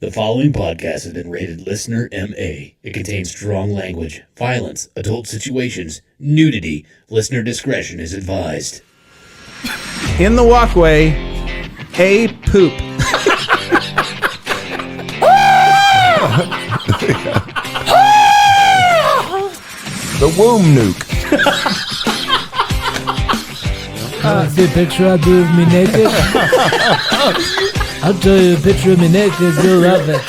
The following podcast has been rated Listener MA. It contains strong language, violence, adult situations, nudity. Listener discretion is advised. In the walkway, a poop. The womb nuke. See a picture I do of me naked? I'll show you a picture of me naked, you'll love it.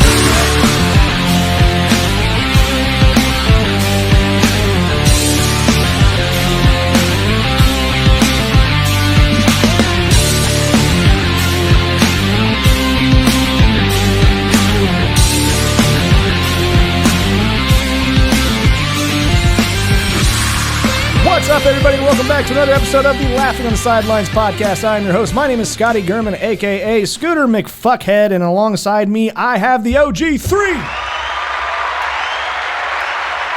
What's up, everybody? Welcome back to another episode of the Laughing on the Sidelines podcast. I'm your host. My name is Scotty Grooming, a.k.a. Scooter McFuckhead, and alongside me, I have the OG3.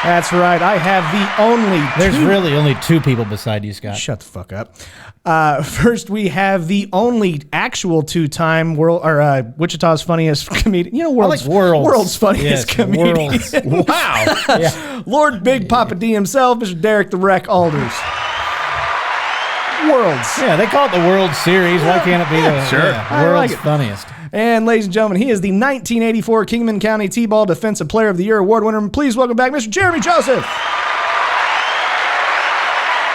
That's right. I have the only There's really only two people beside you, Scott. Shut the fuck up. First, we have the only actual two-time Wichita's funniest comedian. You know, world's funniest comedian. Wow. Yeah. Lord Big Papa D himself, Mr. Derek the Wreck Alders. World's. Yeah, they call it the World Series. Why can't it be the world's funniest? And ladies and gentlemen, he is the 1984 Kingman County T-Ball Defensive Player of the Year award winner. Please welcome back Mr. Jeremy Joseph.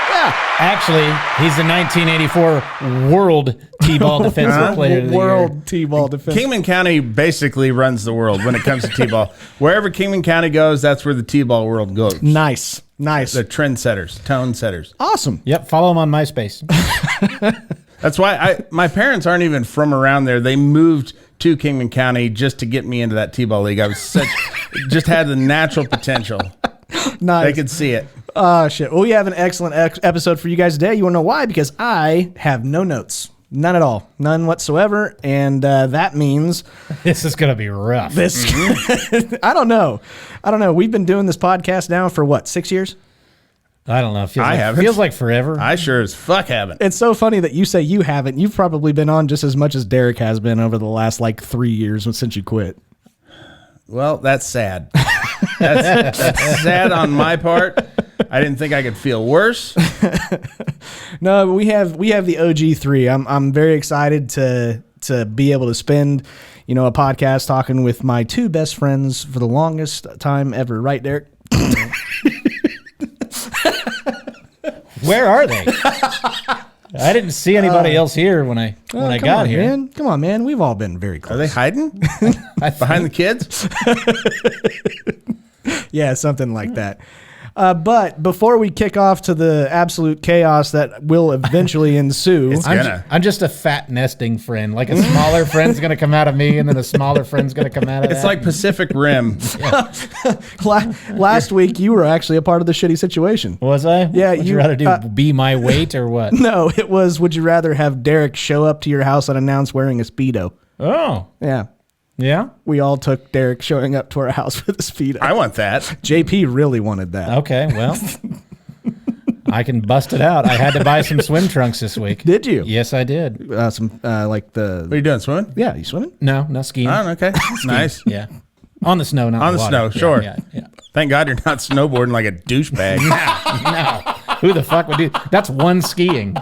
Yeah. Actually, he's the 1984 World T-Ball Defensive Player of the Year. World T-Ball Defensive. Kingman County basically runs the world when it comes to T-ball. Wherever Kingman County goes, that's where the T-ball world goes. Nice. They're trendsetters, tone setters. Awesome. Yep, follow him on MySpace. That's why my parents aren't even from around there. They moved to Kingman County just to get me into that T-ball league. I was just had the natural potential. Nice. They could see it. Oh, shit. Well, we have an excellent episode for you guys today. You want to know why? Because I have no notes. None at all. None whatsoever. And that means... This is going to be rough. I don't know. We've been doing this podcast now for what, 6 years? I don't know. Haven't. Feels like forever. I sure as fuck haven't. It's so funny that you say you haven't. You've probably been on just as much as Derek has been over the last 3 years since you quit. Well, that's sad. That's sad on my part. I didn't think I could feel worse. No, but we have the OG3. I'm very excited to be able to spend, a podcast talking with my two best friends for the longest time ever. Right, Derek? Where are they? I didn't see anybody else here when I got here. Man. Come on, man. We've all been very close. Are they hiding behind the kids? Yeah, something like that. But before we kick off to the absolute chaos that will eventually ensue, I'm just a fat nesting friend. Like a smaller friend's going to come out of me, and then a smaller friend's going to come out of It's like Pacific Rim. Last week you were actually a part of the shitty situation. Was I? Yeah. Would you rather be my weight or what? No, it was, would you rather have Derek show up to your house unannounced wearing a Speedo? Oh. Yeah. Yeah? We all took Derek showing up to our house with a Speedo. I want that. JP really wanted that. Okay, well, I can bust it out. I had to buy some swim trunks this week. Did you? Yes, I did. What are you doing, swimming? Yeah, you swimming? No, not skiing. Oh, okay. Nice. Yeah. On the snow, not on the water. snow, sure. Yeah. Thank God you're not snowboarding like a douchebag. No. Who the fuck would do? That's one skiing.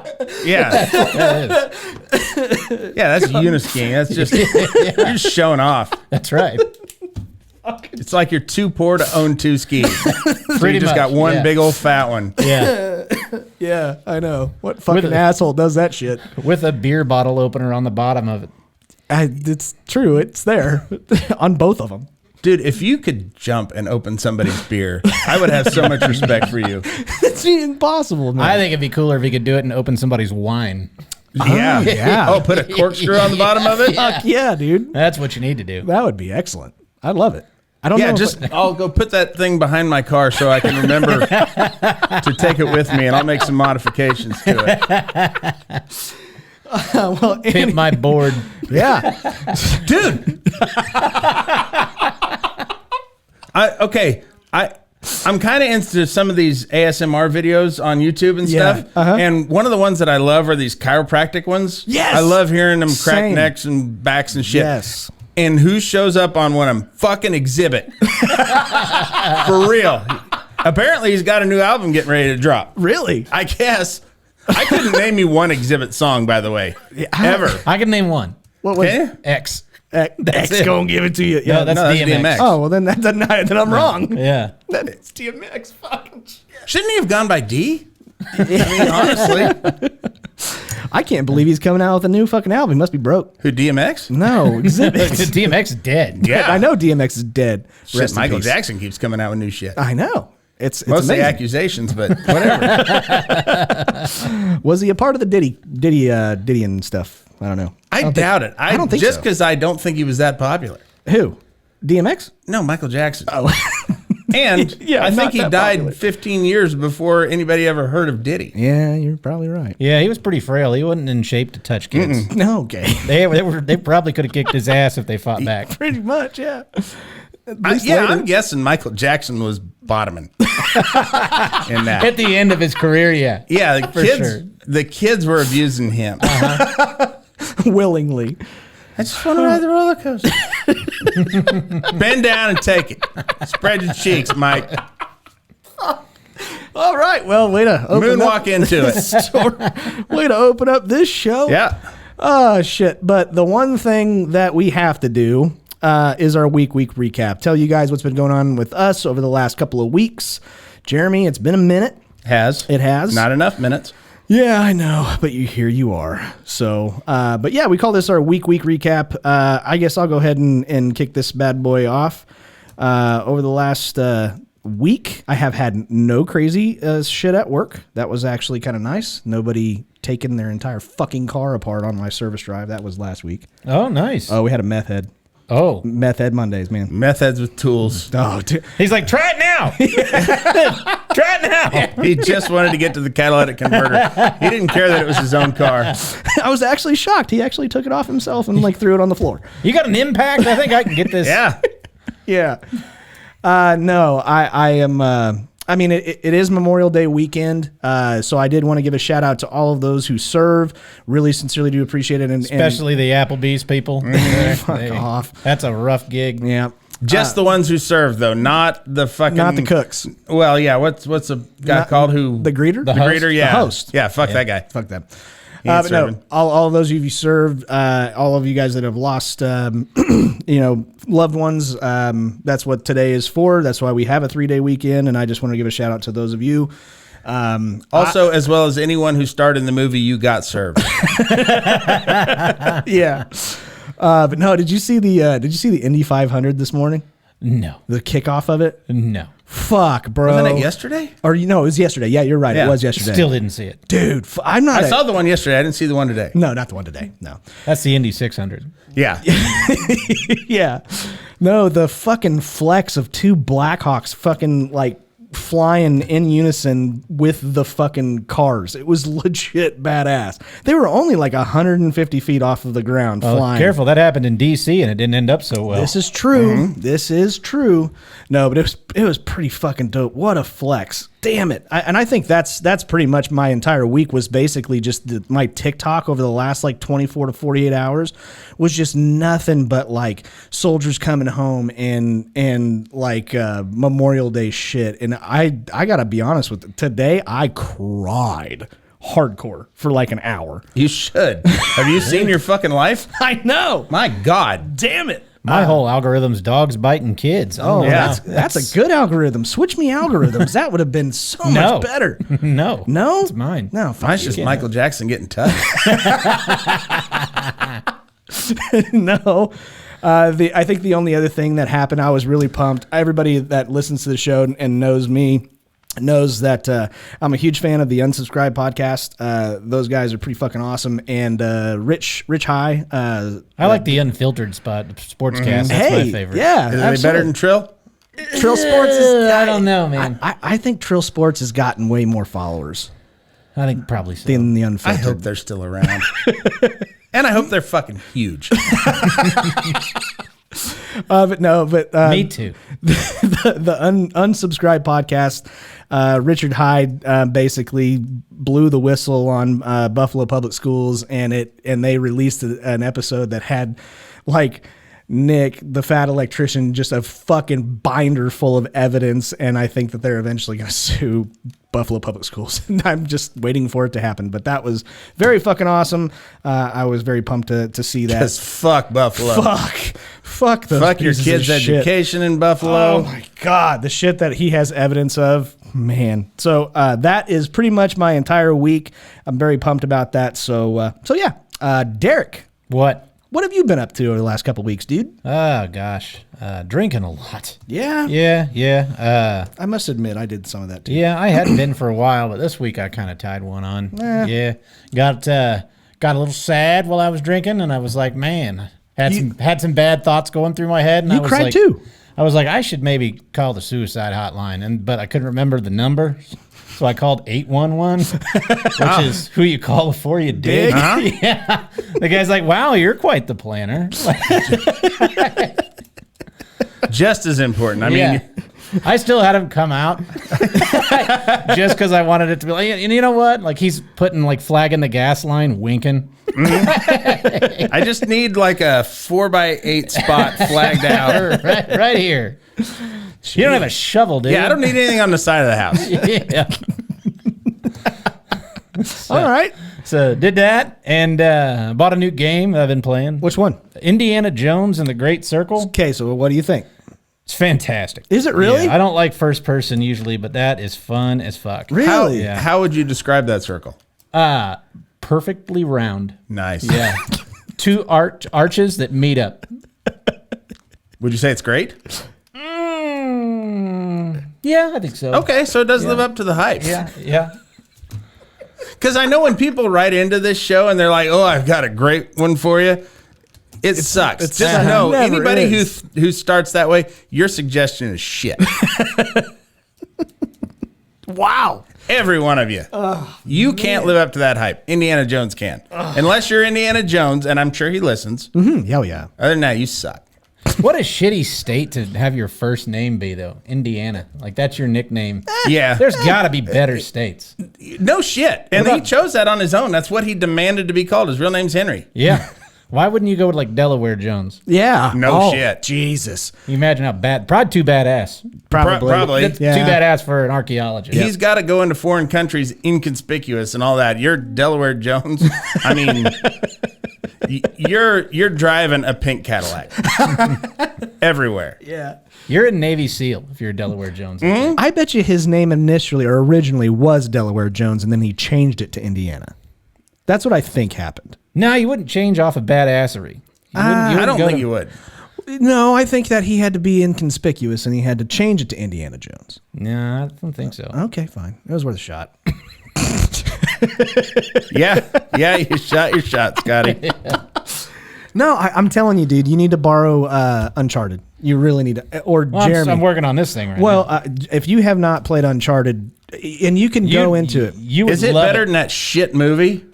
Yeah. That is. Yeah, that's uniskiing. That's just you're just showing off. That's right. It's like you're too poor to own two skis. So Pretty you just much, got one yeah. big old fat one. Yeah. Yeah, I know. What fucking asshole does that shit? With a beer bottle opener on the bottom of it. It's true. It's there on both of them. Dude, if you could jump and open somebody's beer, I would have so much respect for you. It's impossible, man. I think it'd be cooler if he could do it and open somebody's wine. Yeah. Yeah. Oh, put a corkscrew on the bottom of it? Fuck yeah, dude. That's what you need to do. That would be excellent. I'd love it. I don't know. I'll go put that thing behind my car so I can remember to take it with me, and I'll make some modifications to it. Well, Pimp my board. Yeah. Dude. I'm kind of into some of these ASMR videos on YouTube and stuff. And one of the ones that I love are these chiropractic ones. Yes. I love hearing them crack Same. necks and backs and shit. Yes. And who shows up on one of them? Fucking Exhibit. For real. Apparently, he's got a new album getting ready to drop. Really? I guess. I couldn't name you one Exhibit song, by the way. Ever. I can name one. What was Okay? X. X it. gonna give it to you? No, that's DMX. DMX. Oh well, then I'm wrong. Yeah. Then it's DMX. Fucking shit. Shouldn't he have gone by D? I mean, honestly. I can't believe he's coming out with a new fucking album. He must be broke. Who, DMX? No, Exhibit. DMX is dead. Yeah. I know DMX is dead. Shit, Rest in Michael peace. Jackson keeps coming out with new shit. I know. It's Mostly amazing. accusations, but whatever. Was he a part of the Diddy and stuff? I don't know. I doubt it. I don't think just so. because I don't think he was that popular. Who? DMX? No, Michael Jackson. Oh, And Yeah, I not think he that died popular. 15 years before anybody ever heard of Diddy. yeah, you're probably right. Yeah, he was pretty frail. He wasn't in shape to touch kids. No, okay. They probably could have kicked his ass if they fought back. Pretty much, yeah. At least later. I'm guessing Michael Jackson was bottoming in that. At the end of his career, yeah. Yeah, For sure. the kids were abusing him. willingly. I just want to ride the roller coaster. Bend down and take it. Spread your cheeks, Mike. All right. Well, way to open up. Moonwalk into it. Way to open up this show. Yeah. Oh shit! But the one thing that we have to do is our week recap. Tell you guys what's been going on with us over the last couple of weeks. Jeremy, it's been a minute. It has. Not enough minutes. Yeah, I know, but here you are. So, but yeah, we call this our week recap. I guess I'll go ahead and kick this bad boy off. Over the last week, I have had no crazy shit at work. That was actually kind of nice. Nobody taking their entire fucking car apart on my service drive. That was last week. Oh, nice. Oh, we had a meth head. Oh. Meth head Mondays, man. Meth heads with tools. Oh, dude. He's like, try it now. Try it now. He just wanted to get to the catalytic converter. He didn't care that it was his own car. I was actually shocked. He actually took it off himself and threw it on the floor. You got an impact? I think I can get this. Yeah. Yeah. No, I am. I mean, it is Memorial Day weekend, so I did want to give a shout out to all of those who serve. Really, sincerely do appreciate it, and Especially the Applebee's people. Fuck off. That's a rough gig. Yeah, Just the ones who serve, though, not the fucking... not the cooks. Well, yeah, what's a guy called who... The greeter, The host? greeter, yeah. The host. Yeah, fuck that guy. Fuck them. He ain't But no, serving. all of those of you served, all of you guys that have lost, loved ones. That's what today is for. That's why we have a 3-day weekend, and I just want to give a shout out to those of you. Also, as well as anyone who starred in the movie You Got Served. Yeah. But no, did you see the Indy 500 this morning? No. The kickoff of it? No. Fuck, bro. Wasn't it yesterday? Or it was yesterday. Yeah, you're right. Yeah. It was yesterday. Still didn't see it. Dude, I'm not. I saw the one yesterday. I didn't see the one today. No, not the one today. No. That's the Indy 600. Yeah. Yeah. No, the fucking flex of two Blackhawks fucking flying in unison with the fucking cars. It was legit badass. They were only 150 feet off of the ground flying. Careful, that happened in D.C. and it didn't end up so well. This is true. This is true. No, but it was pretty fucking dope. What a flex. Damn it. I think that's pretty much my entire week was basically just my TikTok over the last 24 to 48 hours was just nothing but soldiers coming home and Memorial Day shit. And I got to be honest with you, today I cried hardcore for an hour. You should. Have you seen your fucking life? I know. My God. Damn it. My whole algorithm's dogs biting kids. Oh, Yeah. that's a good algorithm. Switch me algorithms. That would have been so No. much better. No. No? It's mine. No, fuck Mine's you. just Michael Jackson getting touched. No. I think the only other thing that happened, I was really pumped. Everybody that listens to the show and knows me knows that I'm a huge fan of the Unsubscribed podcast. Those guys are pretty fucking awesome. And Rich High. I like the unfiltered sportscast. That's hey, my favorite. yeah. Is it any better than Trill? Trill Sports is... I don't know, man. I think Trill Sports has gotten way more followers I think probably so. than the I unfiltered. hope they're still around. And I hope they're fucking huge. But Me too. the unsubscribed podcast, Richard Hyde basically blew the whistle on Buffalo Public Schools, and they released an episode that had Nick, the fat electrician, just a fucking binder full of evidence, and I think that they're eventually going to sue Buffalo Public Schools. And I'm just waiting for it to happen. But that was very fucking awesome. I was very pumped to see that. Because fuck Buffalo. Fuck those Fuck your pieces kids' of shit. education in Buffalo. Oh my God, the shit that he has evidence of, man. So that is pretty much my entire week. I'm very pumped about that. So yeah, Derek, What? what have you been up to over the last couple weeks, dude? Oh, gosh. Drinking a lot. Yeah, Yeah. I must admit I did some of that too. Yeah, I hadn't been for a while, but this week I kind of tied one on. Yeah. Got a little sad while I was drinking, and I was like, man, had some bad thoughts going through my head. And You I was cried like, too. I was like, I should maybe call the suicide hotline, but I couldn't remember the number. So I called 811, which is who you call before you dig. Yeah. The guy's like, wow, you're quite the planner. Just as important. I mean, Yeah. I still had him come out just because I wanted it to be like, and you know what? Like he's putting like flagging the gas line, winking. I just need like a 4x8 spot flagged out. right here. You don't have a shovel, do you? Yeah, I don't need anything on the side of the house. Yeah. All right. So did that and bought a new game I've been playing. Which one? Indiana Jones and the Great Circle. Okay, so what do you think? It's fantastic. Is it really? Yeah, I don't like first person usually, but that is fun as fuck. Really? Yeah. How would you describe that circle? Perfectly round. Nice. Yeah. Two arches that meet up. Would you say it's great? Yeah, I think so. Okay, so it does live up to the hype. Yeah. Because I know when people write into this show and they're like, "Oh, I've got a great one for you," it sucks. it's Just know never anybody is. who starts that way, your suggestion is shit. Wow. Every one of you. You can't live up to that hype. Indiana Jones can. Unless you're Indiana Jones, and I'm sure he listens. Mm-hmm. Hell yeah. Other than that, you suck. What a shitty state to have your first name be, though. Indiana. Like, that's your nickname. Yeah. There's got to be better states. No shit. And he chose that on his own. That's what he demanded to be called. His real name's Henry. Yeah. Why wouldn't you go with, like, Delaware Jones? Yeah. No shit. Jesus. You imagine how bad. Probably too badass. Probably. Probably. That's Yeah. too badass for an archaeologist. He's got to go into foreign countries inconspicuous and all that. You're Delaware Jones. I mean, you're driving a pink Cadillac everywhere. Yeah. You're a Navy SEAL if you're a Delaware Jones. I bet you his name initially or originally was Delaware Jones, and then he changed it to Indiana. That's what I think happened. No, you wouldn't change off of badassery. I don't think you would. No, I think that he had to be inconspicuous, and he had to change it to Indiana Jones. No, I don't think so. Okay, fine. It was worth a shot. Yeah, you shot your shot, Scotty. No, I'm telling you, dude, you need to borrow Uncharted. You really need to. Or Well, Jeremy. I'm working on this thing right Well, now. if you have not played Uncharted, and you can go into it. You would Is it love better than that shit movie?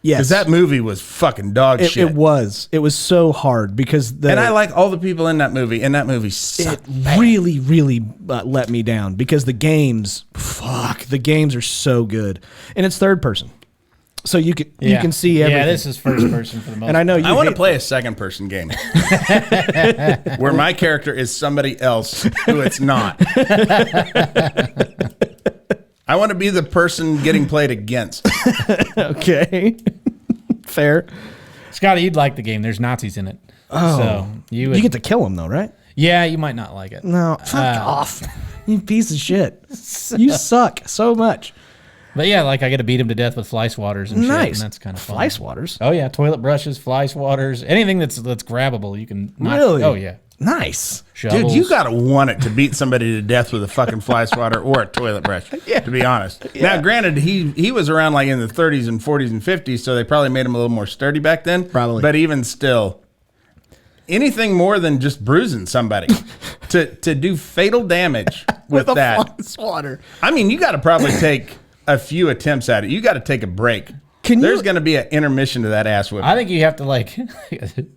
Yes. Because that movie was fucking dog shit. It was. It was so hard because And I like all the people in that movie, and that movie sucked. it really, really let me down because the games are so good, and it's third person, so you can see everything. Yeah, this is first person for the most and I know you. I want to hate- play a second person game where my character is somebody else who it's not. I want to be the person getting played against. Okay, fair. Scotty, you'd like the game. There's Nazis in it. Oh. So you would, You get to kill them though, right? yeah, you might not like it. No, fuck off, you piece of shit. You suck so much. But yeah, like I got to beat him to death with fly swatters and shit, Nice. and that's kind of fun. Fly swatters. Oh yeah, toilet brushes, fly swatters, anything that's grabbable, you can knock. Really? Oh yeah. Nice. Shovels. Dude, you got to want it to beat somebody to death with a fucking fly swatter or a toilet brush, to be honest. Now, granted, he was around like in the 30s and 40s and 50s, so they probably made him a little more sturdy back then. Probably. But even still, anything more than just bruising somebody to do fatal damage with a that. fly swatter. I mean, you got to probably take a few attempts at it. You got to take a break. There's going to be an intermission to that ass whipping. I think you have to like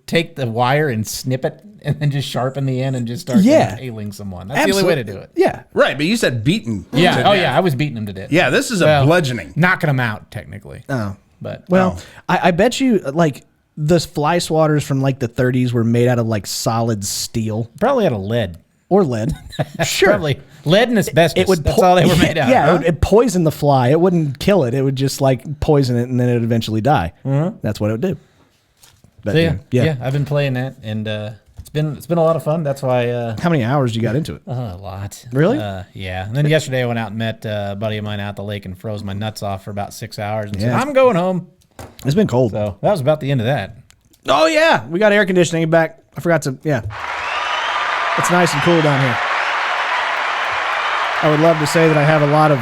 take the wire and snip it, and then just sharpen the end and just start impaling someone. That's the only way to do it. Yeah. Right, but you said beaten. Yeah. to Oh death. yeah, I was beating him to death. Yeah, this is a Well, bludgeoning. knocking him out technically. Oh. But Well, I bet you, like, the fly swatters from like the 30s were made out of like solid steel Probably out of lead. or lead. Sure. Probably lead and asbestos. It would That's all they were made out Yeah, of. it would poison the fly. It wouldn't kill it. It would just like poison it, and then it would eventually die. That's what it would do. But, So yeah, I've been playing that, and it's been a lot of fun. That's why How many hours you got into it? a lot. Really? Yeah. And then yesterday I went out and met a buddy of mine out at the lake and froze my nuts off for about 6 hours and said, Yeah. I'm going home. It's been cold. So that was about the end of that. Oh yeah, we got air conditioning back. I forgot to. Yeah, it's nice and cool down here. I would love to say that I have a lot of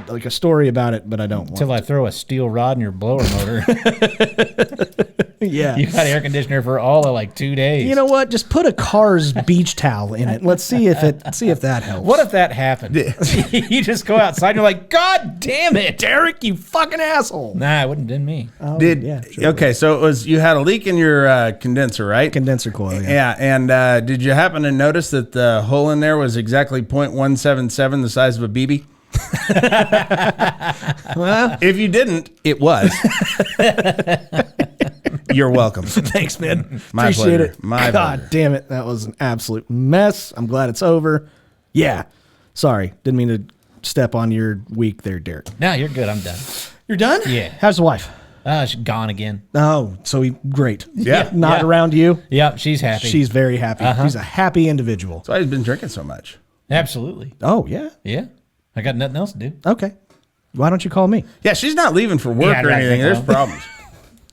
like a story about it, but I don't. Until I throw a steel rod in your blower motor. Yeah. You got air conditioner for all of like 2 days. You know what? Just put a car's beach towel in it. Let's see if that helps. What if that happened? You just go outside and you're like, God damn it, Derek, you fucking asshole? Nah, it wouldn't have been me. Oh, Did yeah, sure. okay? So it was you had a leak in your condenser, right? Condenser coil. Yeah. Yeah, and did you happen to notice that the hole in there was exactly .177, the size of a BB? Well, If you didn't, it was. You're welcome. thanks, man. My Appreciate pleasure. it. My God pleasure. damn it, that was an absolute mess. I'm glad it's over. Yeah. Sorry, didn't mean to step on your week there, Derek. No, you're good. I'm done. You're done? Yeah. How's the wife? She's gone again. Oh, so great. Yeah. Not Yeah. around you. Yep, she's happy. She's very happy. She's a happy individual. That's why he's been drinking so much. Absolutely. Oh, yeah. Yeah. I got nothing else to do. Okay. Why don't you call me? Yeah, she's not leaving for work Yeah, or right, anything. right, There's well. problems.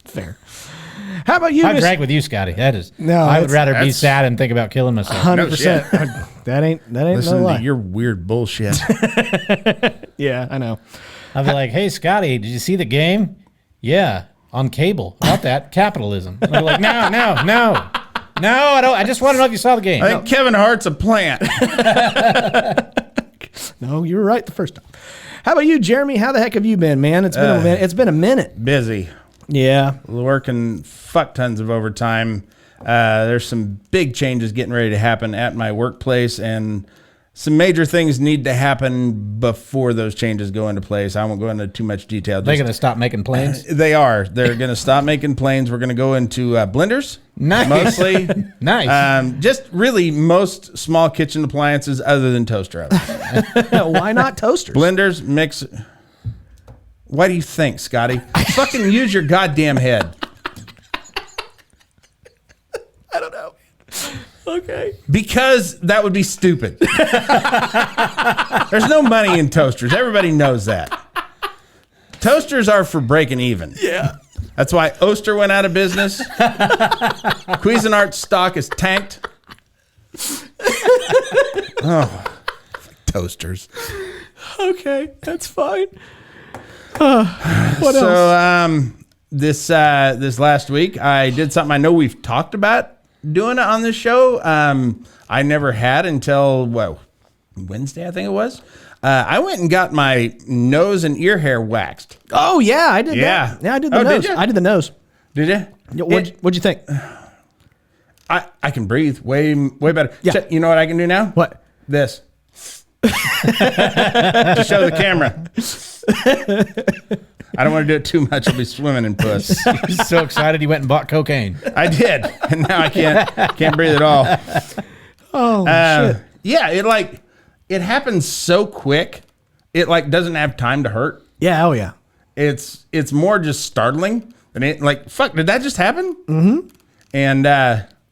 Fair. How about you, I Miss? drank with you, Scotty. That is. No, I would rather be that's- sad and think about killing myself. 100%. That ain't Listen no lie. to your weird bullshit. Yeah, I know. I'd be like, hey, Scotty, did you see the game? Yeah, on cable. About that, capitalism. And they're like, no, I don't. I just want to know if you saw the game. I think Kevin Hart's a plant. No, you were right the first time. How about you, Jeremy? How the heck have you been, man? It's been a minute. It's been a minute. Busy. Yeah. Working fuck tons of overtime. There's some big changes getting ready to happen at my workplace, and some major things need to happen before those changes go into place. I won't go into too much detail. They're Just- going to stop making planes? They are. They're going to stop making planes. We're going to go into blenders. Nice. Mostly. Nice. Just really most small kitchen appliances other than toaster ovens. Why not toasters? Blenders, mix. Why do you think, Scotty? Fucking use your goddamn head. I don't know. Okay. Because that would be stupid. There's no money in toasters. Everybody knows that. Toasters are for breaking even. Yeah. That's why Oster went out of business. Cuisinart's stock is tanked. Oh, toasters. Okay, that's fine. What else? So this last week I did something I know we've talked about doing it on this show. I never had until Wednesday, I think it was. I went and got my nose and ear hair waxed. Oh yeah, I did Yeah. that. Yeah, I did the Oh, did nose. you? I did the nose. Did you? Yeah, what'd you think? I can breathe way better. Yeah. Check, you know what I can do now? What? This. To show the camera. I don't want to do it too much. I'll be swimming in puss. He's so excited he went and bought cocaine. I did, and now I can't breathe at all. Oh shit. Yeah, it happens so quick. It doesn't have time to hurt. Yeah. Oh yeah. It's more just startling than it. Fuck, did that just happen? Mm-hmm. And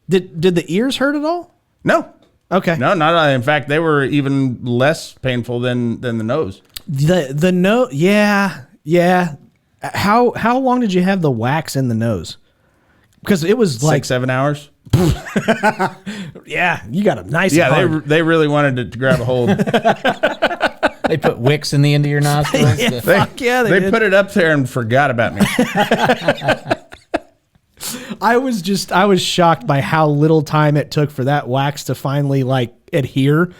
Did the ears hurt at all? no, Okay. no, not. In fact, they were even less painful than the nose. The nose. Yeah. Yeah. How long did you have the wax in the nose? Because it was like 6-7 hours. yeah, you got a nice. Yeah, hard. they really wanted it to grab a hold. They put wicks in the end of your nostrils. Yeah, fuck yeah, they did. put it up there and forgot about me. I was shocked by how little time it took for that wax to finally adhere.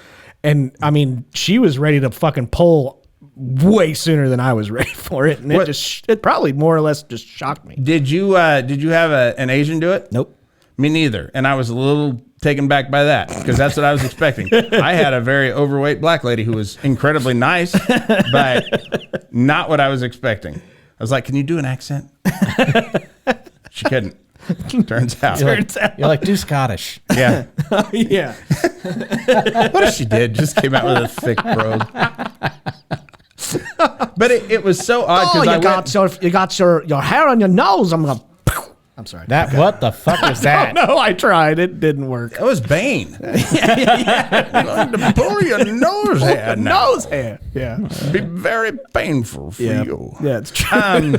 And I mean, she was ready to fucking pull way sooner than I was ready for it. And it probably more or less just shocked me. Did you have an Asian do it? Nope. Me neither. And I was a little taken back by that because that's what I was expecting. I had a very overweight black lady who was incredibly nice, but not what I was expecting. I was like, "Can you do an accent?" She couldn't. Turns out. You're like, do Scottish. Yeah. Yeah. What if she did? Just came out with a thick brogue. But it was so odd Oh, because you got your hair on your nose. I'm sorry. What the fuck was that? No, I tried. It didn't work. It was Bane. I'm going to pull your nose hair now. Nose hair. Yeah. Be very painful for you. Yeah, it's true.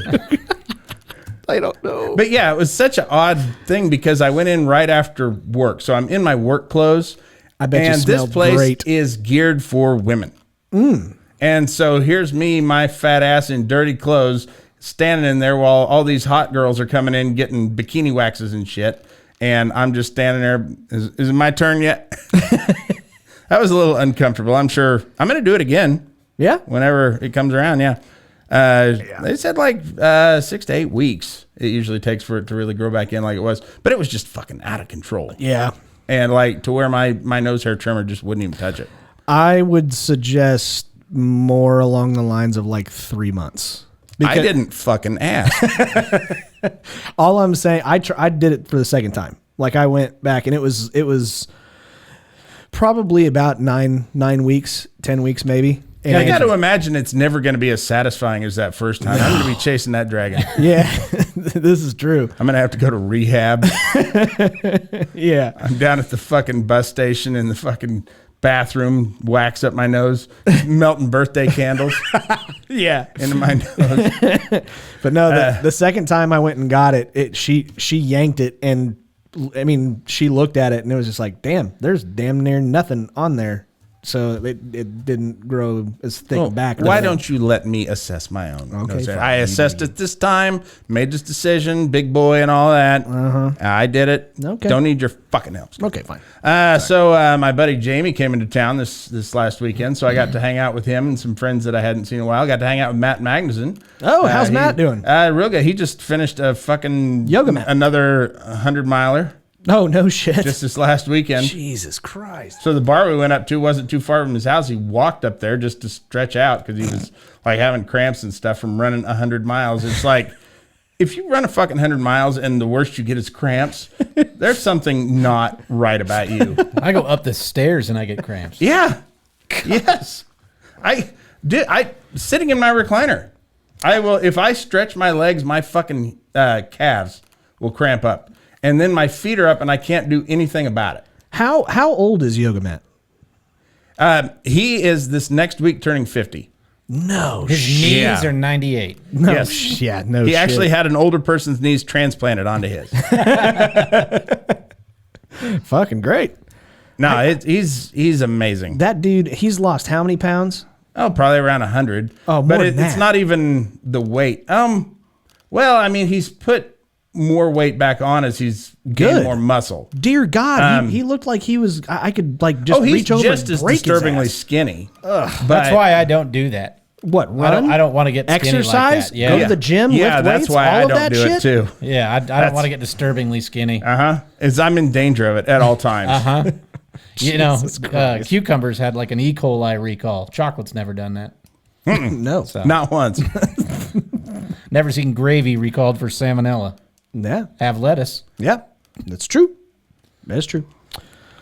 I don't know. But yeah, it was such an odd thing because I went in right after work. So I'm in my work clothes. I bet you and smelled this place great. is geared for women. And so here's me, my fat ass in dirty clothes, standing in there while all these hot girls are coming in getting bikini waxes and shit. And I'm just standing there. Is it my turn yet? That was a little uncomfortable. I'm sure I'm going to do it again. Yeah. Whenever it comes around. Yeah. They said like 6 to 8 weeks it usually takes for it to really grow back in like it was. But it was just fucking out of control. Yeah. And like to where my nose hair trimmer just wouldn't even touch it. I would suggest more along the lines of like 3 months. I didn't fucking ask. All I'm saying, I did it for the second time. Like I went back and it was probably about 9 weeks, 10 weeks maybe. And I got to imagine it's never going to be as satisfying as that first time. I'm going to be chasing that dragon. yeah, this is true. I'm going to have to go to rehab. Yeah. I'm down at the fucking bus station in the fucking bathroom, wax up my nose, melting birthday candles Yeah. into my nose. But no, the second time I went and got it, she yanked it, and I mean, she looked at it and it was just like, damn, there's damn near nothing on there. So it didn't grow as thick back. Why don't you let me assess my own? Okay, fine. I assessed it this time, made this decision, big boy and all that. I did it. Okay. Don't need your fucking help. Okay, fine. So my buddy Jamie came into town this last weekend, so I got to hang out with him and some friends that I hadn't seen in a while. Got to hang out with Matt Magnuson. Oh, how's Matt doing? Real good. He just finished a fucking Yoga mat. another 100-miler Oh, no shit. just this last weekend. Jesus Christ. So the bar we went up to wasn't too far from his house. He walked up there just to stretch out because he was like having cramps and stuff from running 100 miles. It's like, if you run a fucking 100 miles and the worst you get is cramps, there's something not right about you. I go up the stairs and I get cramps. Yeah. Yes. I sitting in my recliner. I will, if I stretch my legs, my fucking calves will cramp up. And then my feet are up and I can't do anything about it. How old is Yoga Matt? He is this next week turning 50. No His knees Yeah. are 98. No Yes. Yeah, no He shit. actually had an older person's knees transplanted onto his. Fucking great. No, he's amazing. That dude, he's lost how many pounds? Oh, probably around 100. Oh, more but than it's that. not even the weight. Well, I mean, he's put more weight back on as he's gained Good. more muscle. Dear God, he looked like he was. I could like just He's reach over just and as break his disturbingly ass. skinny. That's why I don't do that. What, run? I don't want to get skinny Exercise? like that. Yeah. Go to the gym, Yeah, lift that's weights, why all I of don't that do it shit? too. Yeah, I don't want to get disturbingly skinny. Is I'm in danger of it at all times. You know, cucumbers had like an E. coli recall. Chocolate's never done that. No. Not once. Never seen gravy recalled for salmonella. Yeah. Have lettuce. Yeah. That's true. That's true.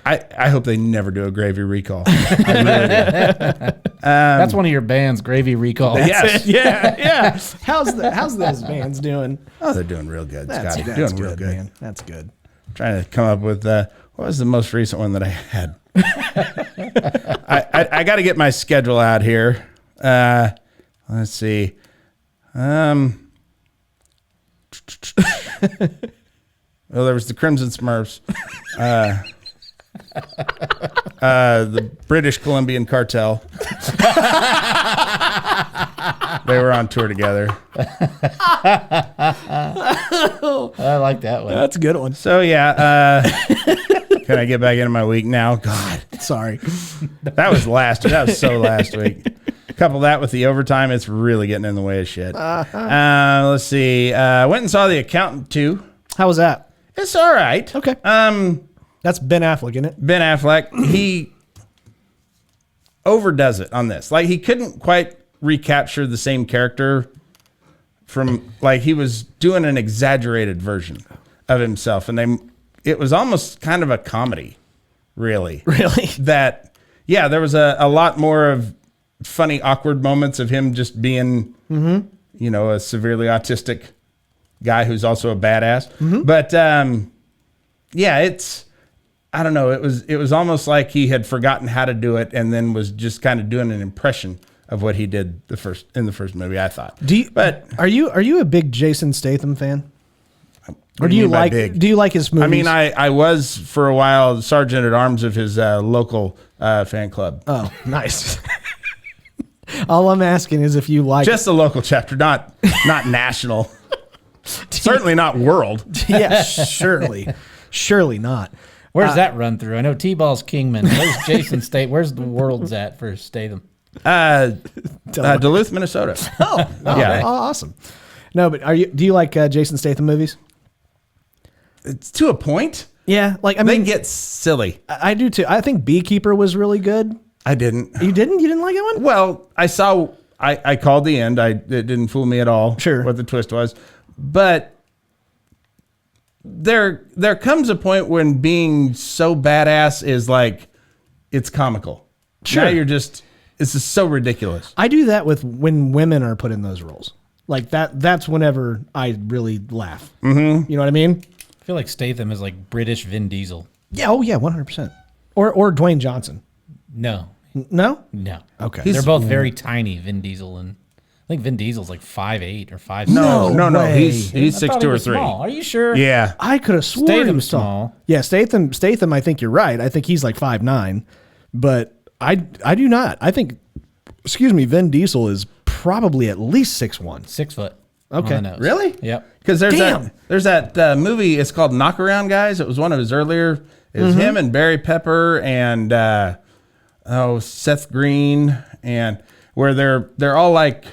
I hope they never do a gravy recall. I really do. That's one of your bands, Gravy Recall. Yes. Yeah. How's those bands doing? Oh, they're doing real good, Scotty. That's Doing real good. man. That's good. Trying to come up with what was the most recent one that I had. I got to get my schedule out here. Let's see. Well, there was the Crimson Smurfs, the British Columbian Cartel. They were on tour together. I like that one. That's a good one. So yeah, can I get back into my week now? God, Sorry. that was so last week. Couple that with the overtime, it's really getting in the way of shit. Let's see. Went and saw The Accountant 2. How was that? It's all right. Okay. That's Ben Affleck, isn't it? Ben Affleck, he overdoes it on this. Like, he couldn't quite recapture the same character from like he was doing an exaggerated version of himself, and it was almost kind of a comedy, really. Really? That there was a lot more of funny, awkward moments of him just being, a severely autistic guy who's also a badass. But it's, I don't know. It was almost like he had forgotten how to do it, and then was just kind of doing an impression of what he did in the first movie, I thought. Are you a big Jason Statham fan? Or do you like his movies? I mean, I was for a while sergeant at arms of his local fan club. Oh, nice. All I'm asking is if you like just a local chapter, not national. Certainly not world. Yeah, surely not. Where's that run through? I know T-Ball's Kingman. Where's Jason State? Where's the world's at for Statham? Duluth, Minnesota. Yeah, awesome. No, but do you like Jason Statham movies? It's to a point. Yeah, like they get silly. I do too. I think Beekeeper was really good. I didn't. You didn't? You didn't like that one? Well, I called the end. It didn't fool me at all. Sure. What the twist was, but there comes a point when being so badass is like it's comical. Sure. Now this is so ridiculous. I do that when women are put in those roles. Like that's whenever I really laugh. Mm-hmm. You know what I mean? I feel like Statham is like British Vin Diesel. Yeah, 100%. Or Dwayne Johnson. No. No? No. Okay. They're both very tiny, Vin Diesel, and I think Vin Diesel's like 5'8" or 5'6". No. way. He's I thought 6'2" he or was 3. small. Are you sure? Yeah. I could have sworn he was Statham's small. Yeah, Statham, I think you're right. I think he's like 5'9", but I do not. I think, Vin Diesel is probably at least 6'1". 6 foot. Okay. On the nose. Really? Yep. Because Damn. there's that movie. It's called Knockaround Guys. It was one of his earlier. It was him and Barry Pepper and Seth Green, and where they're all like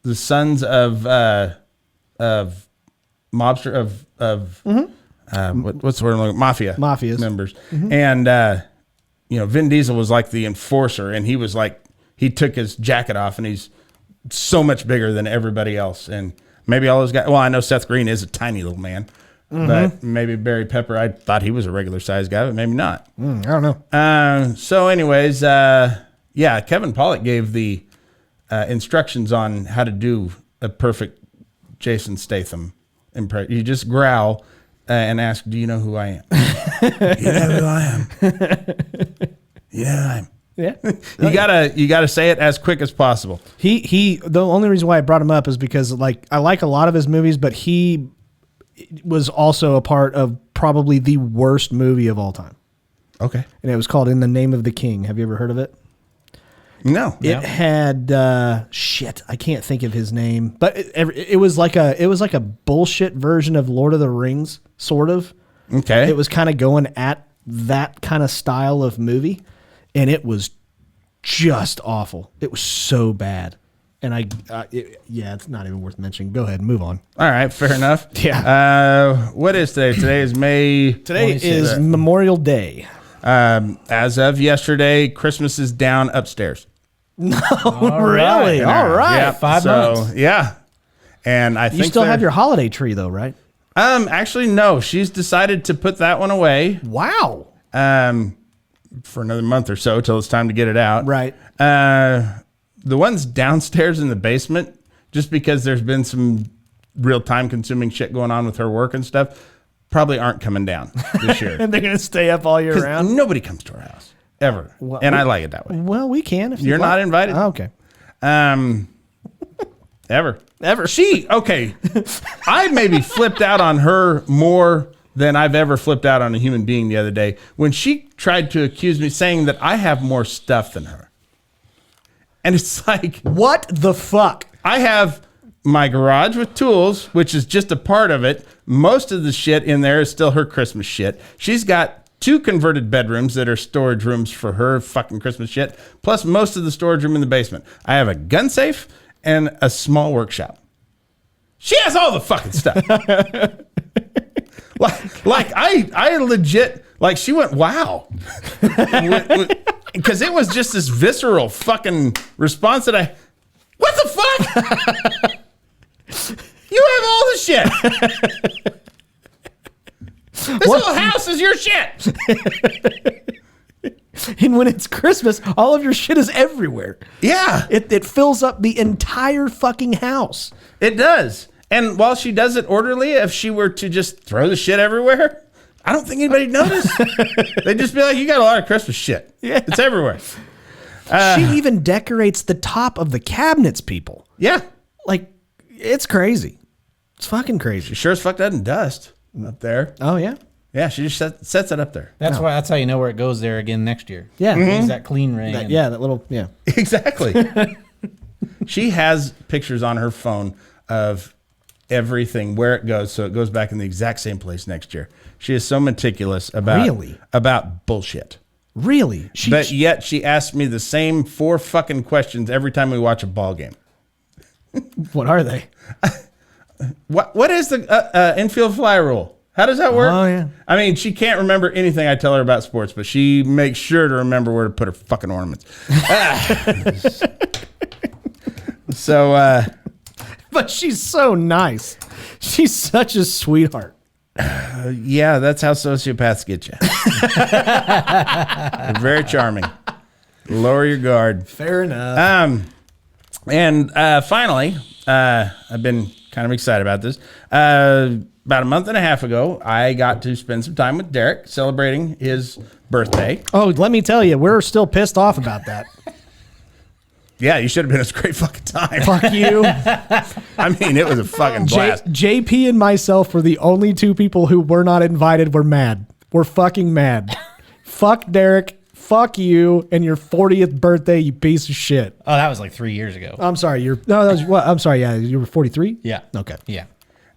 the sons of mobster of what's the word? Mafias members. And Vin Diesel was like the enforcer, and he was like he took his jacket off, and he's so much bigger than everybody else, and maybe all those guys. Well, I know Seth Green is a tiny little man. But maybe Barry Pepper, I thought he was a regular sized guy, but maybe not. I don't know. So anyways, Kevin Pollak gave the instructions on how to do a perfect Jason Statham impression. You just growl and ask, "Do you know who I am?" You know who I am. Yeah, I am. Yeah. You gotta say it as quick as possible. The only reason why I brought him up is because I like a lot of his movies, but he was also a part of probably the worst movie of all time. Okay. And it was called In the Name of the King. Have you ever heard of it? No. It had I can't think of his name, but it was like a bullshit version of Lord of the Rings, sort of. Okay. It was kind of going at that kind of style of movie, and it was just awful. It was so bad. And it's not even worth mentioning. Go ahead and move on. All right, fair enough. Yeah. What is today? Today is May. Today is Memorial Day. As of yesterday, Christmas is down upstairs. No, really? All right. Yeah, 5 months. Yeah. And I think You still have your holiday tree though, right? Actually, no. She's decided to put that one away. Wow. For another month or so till it's time to get it out. Right. The ones downstairs in the basement, just because there's been some real time-consuming shit going on with her work and stuff, probably aren't coming down this year. And they're going to stay up all year round? Nobody comes to our house, ever. Well, and I like it that way. Well, we can if You're not invited. Oh, okay. Ever. Ever. I maybe flipped out on her more than I've ever flipped out on a human being the other day when she tried to accuse me, saying that I have more stuff than her. And it's like, What the fuck? I have my garage with tools, which is just a part of it. Most of the shit in there is still her Christmas shit. She's got 2 converted bedrooms that are storage rooms for her fucking Christmas shit, plus most of the storage room in the basement. I have a gun safe and a small workshop. She has all the fucking stuff. I legit, like, she went, wow. Because it was just this visceral fucking response that what the fuck? You have all the shit. This whole house is your shit. And when it's Christmas, all of your shit is everywhere. Yeah. It fills up the entire fucking house. It does. And while she does it orderly, if she were to just throw the shit everywhere, I don't think anybody'd notice. They'd just be like, you got a lot of Christmas shit. Yeah. It's everywhere. She even decorates the top of the cabinets, people. Yeah. Like, it's crazy. It's fucking She crazy. sure as fuck doesn't dust up there. Oh, yeah? Yeah, she just sets it up there. That's why. That's how you know where it goes there again next year. Yeah. Use that clean ring. That, yeah, that little, yeah. Exactly. She has pictures on her phone of everything, where it goes, so it goes back in the exact same place next year. She is so meticulous about bullshit. Really? But yet she asks me the same 4 fucking questions every time we watch a ball game. What are they? What is the infield fly rule? How does that work? Oh, yeah. I mean, she can't remember anything I tell her about sports, but she makes sure to remember where to put her fucking ornaments. So, But she's so nice. She's such a sweetheart. yeah, that's how sociopaths get you. They're very charming. Lower your guard. Fair enough. And finally, I've been kind of excited about this. About a month and a half ago, I got to spend some time with Derek celebrating his birthday. Oh, let me tell you, we're still pissed off about that. Yeah, you should have been. It's a great fucking time. Fuck you. I mean, it was a fucking blast. JP and myself were the only 2 people who were not invited. We're mad. We're fucking mad. Fuck Derek. Fuck you and your 40th birthday, you piece of shit. Oh, that was like 3 years ago. I'm sorry. That was what? I'm sorry. Yeah, you were 43? Yeah. Okay. Yeah.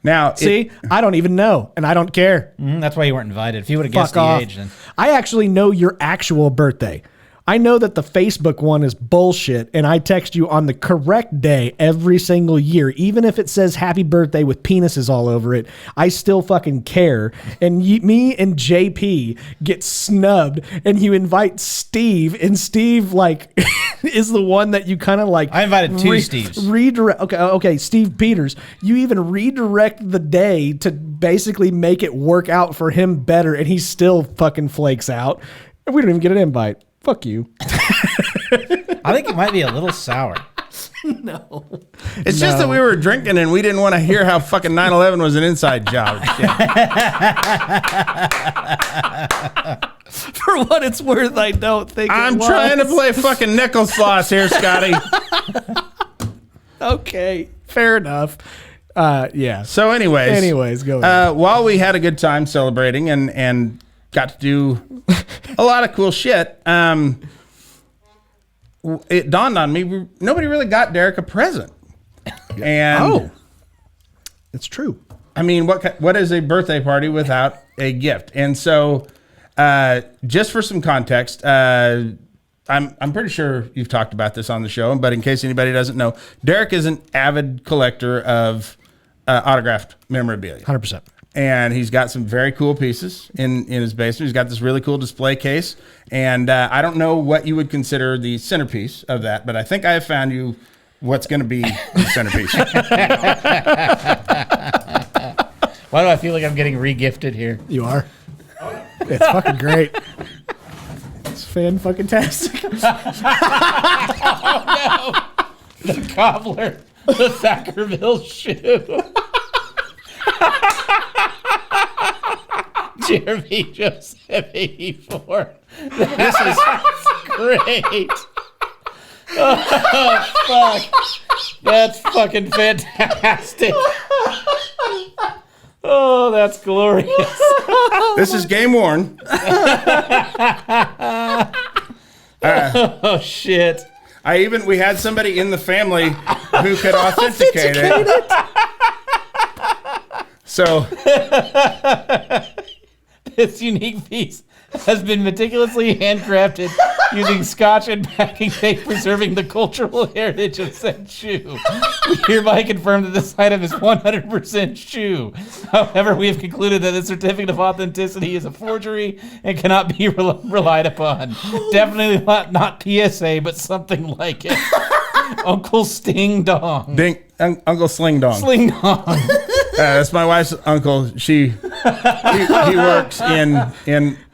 Now, See, I don't even know, and I don't care. That's why you weren't invited. If you would have guessed Fuck off. the age, then I actually know your actual birthday. I know that the Facebook one is bullshit, and I text you on the correct day every single year. Even if it says happy birthday with penises all over it, I still fucking care. And me and JP get snubbed, and you invite Steve, and Steve, like, is the one that you kind of like. I invited 2 Steves. Redirect. Okay, Steve Peters. You even redirect the day to basically make it work out for him better, and he still fucking flakes out. And we don't even get an invite. Fuck you. I think it might be a little sour. No. it's just that we were drinking and we didn't want to hear how fucking 9/11 was an inside job. For what it's worth, I don't think I'm trying to play fucking nickel slots here, Scotty. Okay, fair enough. Yeah. So anyways, go ahead. while we had a good time celebrating and got to do a lot of cool shit, it dawned on me, nobody really got Derek a present. And it's true. I mean, what is a birthday party without a gift? And so, just for some context, I'm pretty sure you've talked about this on the show, but in case anybody doesn't know, Derek is an avid collector of autographed memorabilia. 100%. And he's got some very cool pieces in his basement. He's got this really cool display case. And I don't know what you would consider the centerpiece of that, but I think I have found you what's going to be the centerpiece. Why do I feel like I'm getting re-gifted here? You are. It's fucking great. It's fan-fucking-tastic. Oh, no. The cobbler. The Thackerville shoe. Jeremy Joseph 84. This is great. Oh, fuck. That's fucking fantastic. Oh, that's glorious. This is game worn. Oh, shit. We had somebody in the family who could authenticate it. So this unique piece has been meticulously handcrafted using scotch and packing tape, preserving the cultural heritage of said shoe. We hereby confirm that this item is 100% shoe. However, we have concluded that the certificate of authenticity is a forgery and cannot be relied upon. Definitely not PSA, but something like it. Uncle Sting Dong. Uncle Sling Dong. Sling Dong. That's my wife's uncle. He works in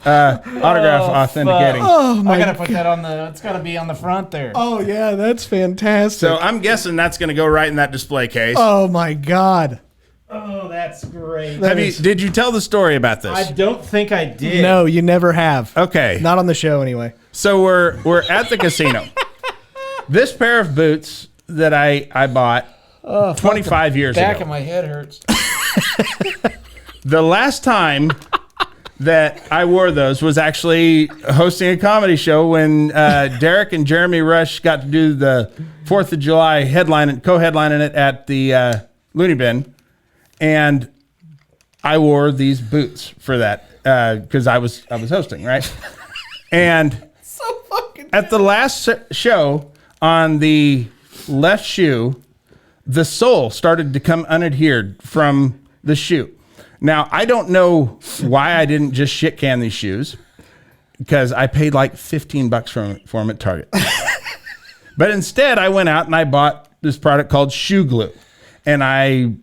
autograph authenticating. Oh my! I gotta put that on the. It's gotta be on the front there. Oh yeah, that's fantastic. So I'm guessing that's going to go right in that display case. Oh my God. Oh, that's great. Did you tell the story about this? I don't think I did. No, you never have. Okay. Not on the show anyway. So we're at the casino. This pair of boots that I bought 25 years Back ago. of my head hurts. The last time that I wore those was actually hosting a comedy show when Derek and Jeremy Rush got to do the 4th of July co-headlining it at the Looney Bin. And I wore these boots for that because I was hosting, right? And So fucking. at the last show on the left shoe, the sole started to come unadhered from the shoe. Now, I don't know why I didn't just shit can these shoes because I paid like $15 for them at Target. But instead, I went out and I bought this product called shoe glue. And I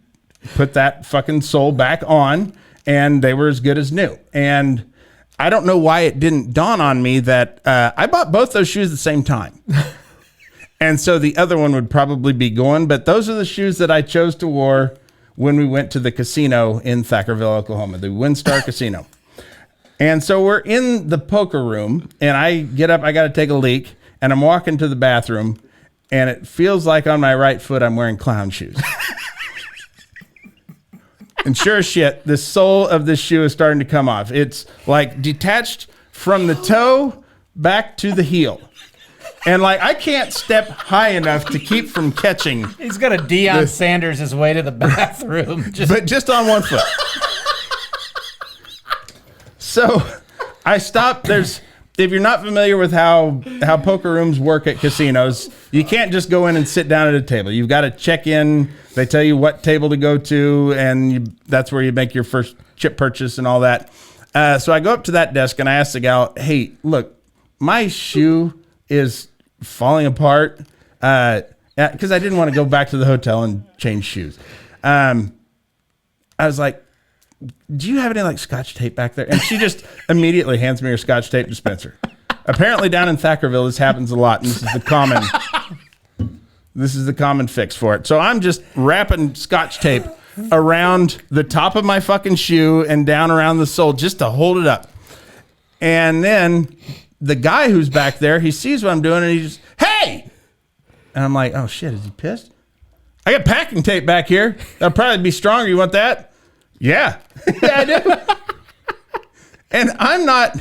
put that fucking sole back on and they were as good as new. And I don't know why it didn't dawn on me that I bought both those shoes at the same time. And so the other one would probably be going, but those are the shoes that I chose to wear when we went to the casino in Thackerville, Oklahoma, the WinStar Casino. And so we're in the poker room and I get up, I got to take a leak and I'm walking to the bathroom and it feels like on my right foot I'm wearing clown shoes. And sure as shit, the sole of this shoe is starting to come off. It's like detached from the toe back to the heel. And like I can't step high enough to keep from catching. He's got a Deion Sanders his way to the bathroom. But just on one foot. So I stopped. If you're not familiar with how poker rooms work at casinos, you can't just go in and sit down at a table. You've got to check in. They tell you what table to go to, and that's where you make your first chip purchase and all that. So I go up to that desk and I ask the gal, hey, look, my shoe is falling apart because I didn't want to go back to the hotel and change shoes. I was like, do you have any like Scotch tape back there? And she just immediately hands me her Scotch tape dispenser. Apparently down in Thackerville, this happens a lot. And this is the common fix for it. So I'm just wrapping Scotch tape around the top of my fucking shoe and down around the sole just to hold it up. And then the guy who's back there, he sees what I'm doing and he just, hey! And I'm like, oh shit, is he pissed? I got packing tape back here. That'll probably be stronger. You want that? Yeah. Yeah, I do. And I'm not.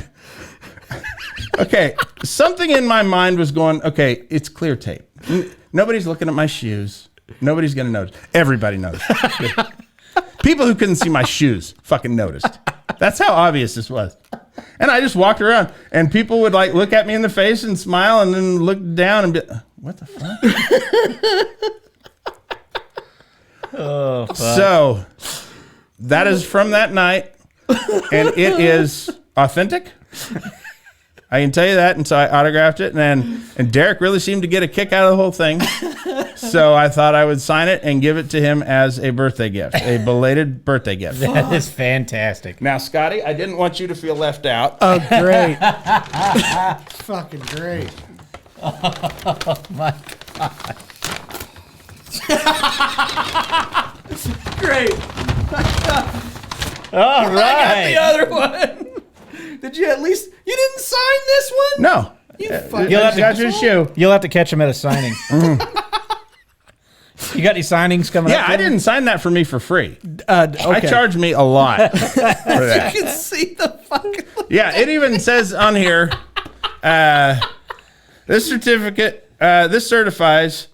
Okay. Something in my mind was going, okay, it's clear tape. Nobody's looking at my shoes. Nobody's going to notice. Everybody noticed. People who couldn't see my shoes fucking noticed. That's how obvious this was. And I just walked around and people would like look at me in the face and smile and then look down and be, what the fuck? Oh, fuck. So that is from that night and it is authentic. I can tell you that. And so I autographed it and Derek really seemed to get a kick out of the whole thing. So I thought I would sign it and give it to him as a birthday gift, a belated birthday gift. That is fantastic. Now, Scotty, I didn't want you to feel left out. Oh, great. Fucking great. Oh, my God. Great. All right. The other one. Did you at least, you didn't sign this one? No. You fucking You'll have to- got your shoe. You'll have to catch him at a signing. You got any signings coming up? Yeah, I didn't sign that for me for free. Okay. I charged me a lot for that. You can see the fucking. Yeah, it even says on here, this certificate, this certifies,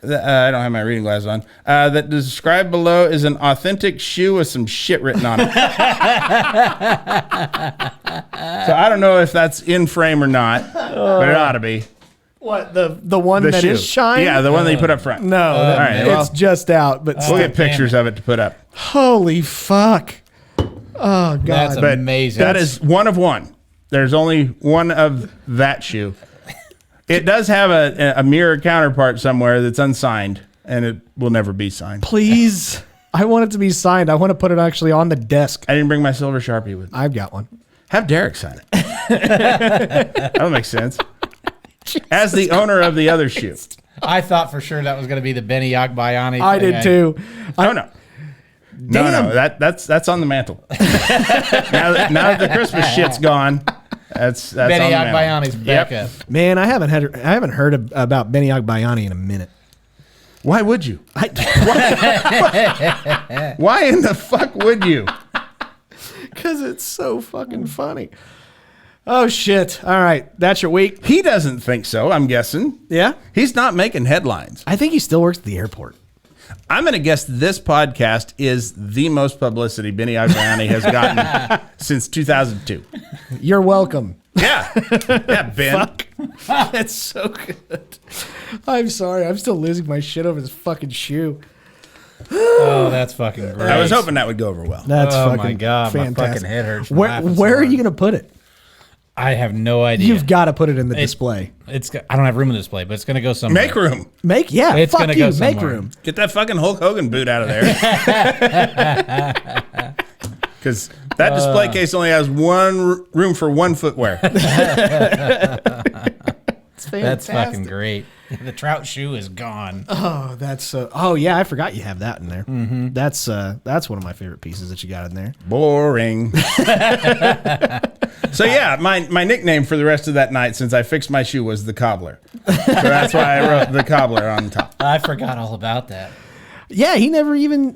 I don't have my reading glasses on, that described below is an authentic shoe with some shit written on it. So I don't know if that's in frame or not, but it ought to be. What, the one The that shoe. is shine? Yeah, the one that you put up front. No, All right, it's well, just out. But we'll still. get pictures of it to put up. Holy fuck. Oh, God. That's But amazing. that is one of one. There's only one of that shoe. It does have a mirror counterpart somewhere that's unsigned, and it will never be signed. Please. I want it to be signed. I want to put it actually on the desk. I didn't bring my silver Sharpie with me. I've got one. Have Derek sign it. That makes sense. As the owner of the other shoe. I thought for sure that was going to be the Benny Agbayani. I did too. Oh, no. No, that's on the mantle. now that the Christmas shit's gone, that's Benny on the mantle. Agbayani's back up. Man, I haven't heard about Benny Agbayani in a minute. Why would you? Why in the fuck would you? Because it's so fucking funny. Oh, shit. All right. That's your week. He doesn't think so, I'm guessing. Yeah? He's not making headlines. I think he still works at the airport. I'm going to guess this podcast is the most publicity Benny Agbayani has gotten since 2002. You're welcome. Yeah. Yeah, Ben. Fuck. That's so good. I'm sorry. I'm still losing my shit over this fucking shoe. Oh, that's fucking great. I was hoping that would go over well. That's Oh, fucking my God. fantastic. My fucking head hurts. from Where laughing so are hard. you going to put it? I have no idea. You've got to put it in the display. I don't have room in the display, but it's going to go somewhere. Make room. It's fuck gonna you. go Make somewhere. room. Get that fucking Hulk Hogan boot out of there. Because that display case only has one room for one footwear. It's fantastic. That's fucking great. The trout shoe is gone. Oh, that's so. Oh yeah, I forgot you have that in there. Mm-hmm. That's one of my favorite pieces that you got in there. Boring. So yeah, my nickname for the rest of that night, since I fixed my shoe, was the cobbler. So that's why I wrote the cobbler on top. I forgot all about that. Yeah, he never even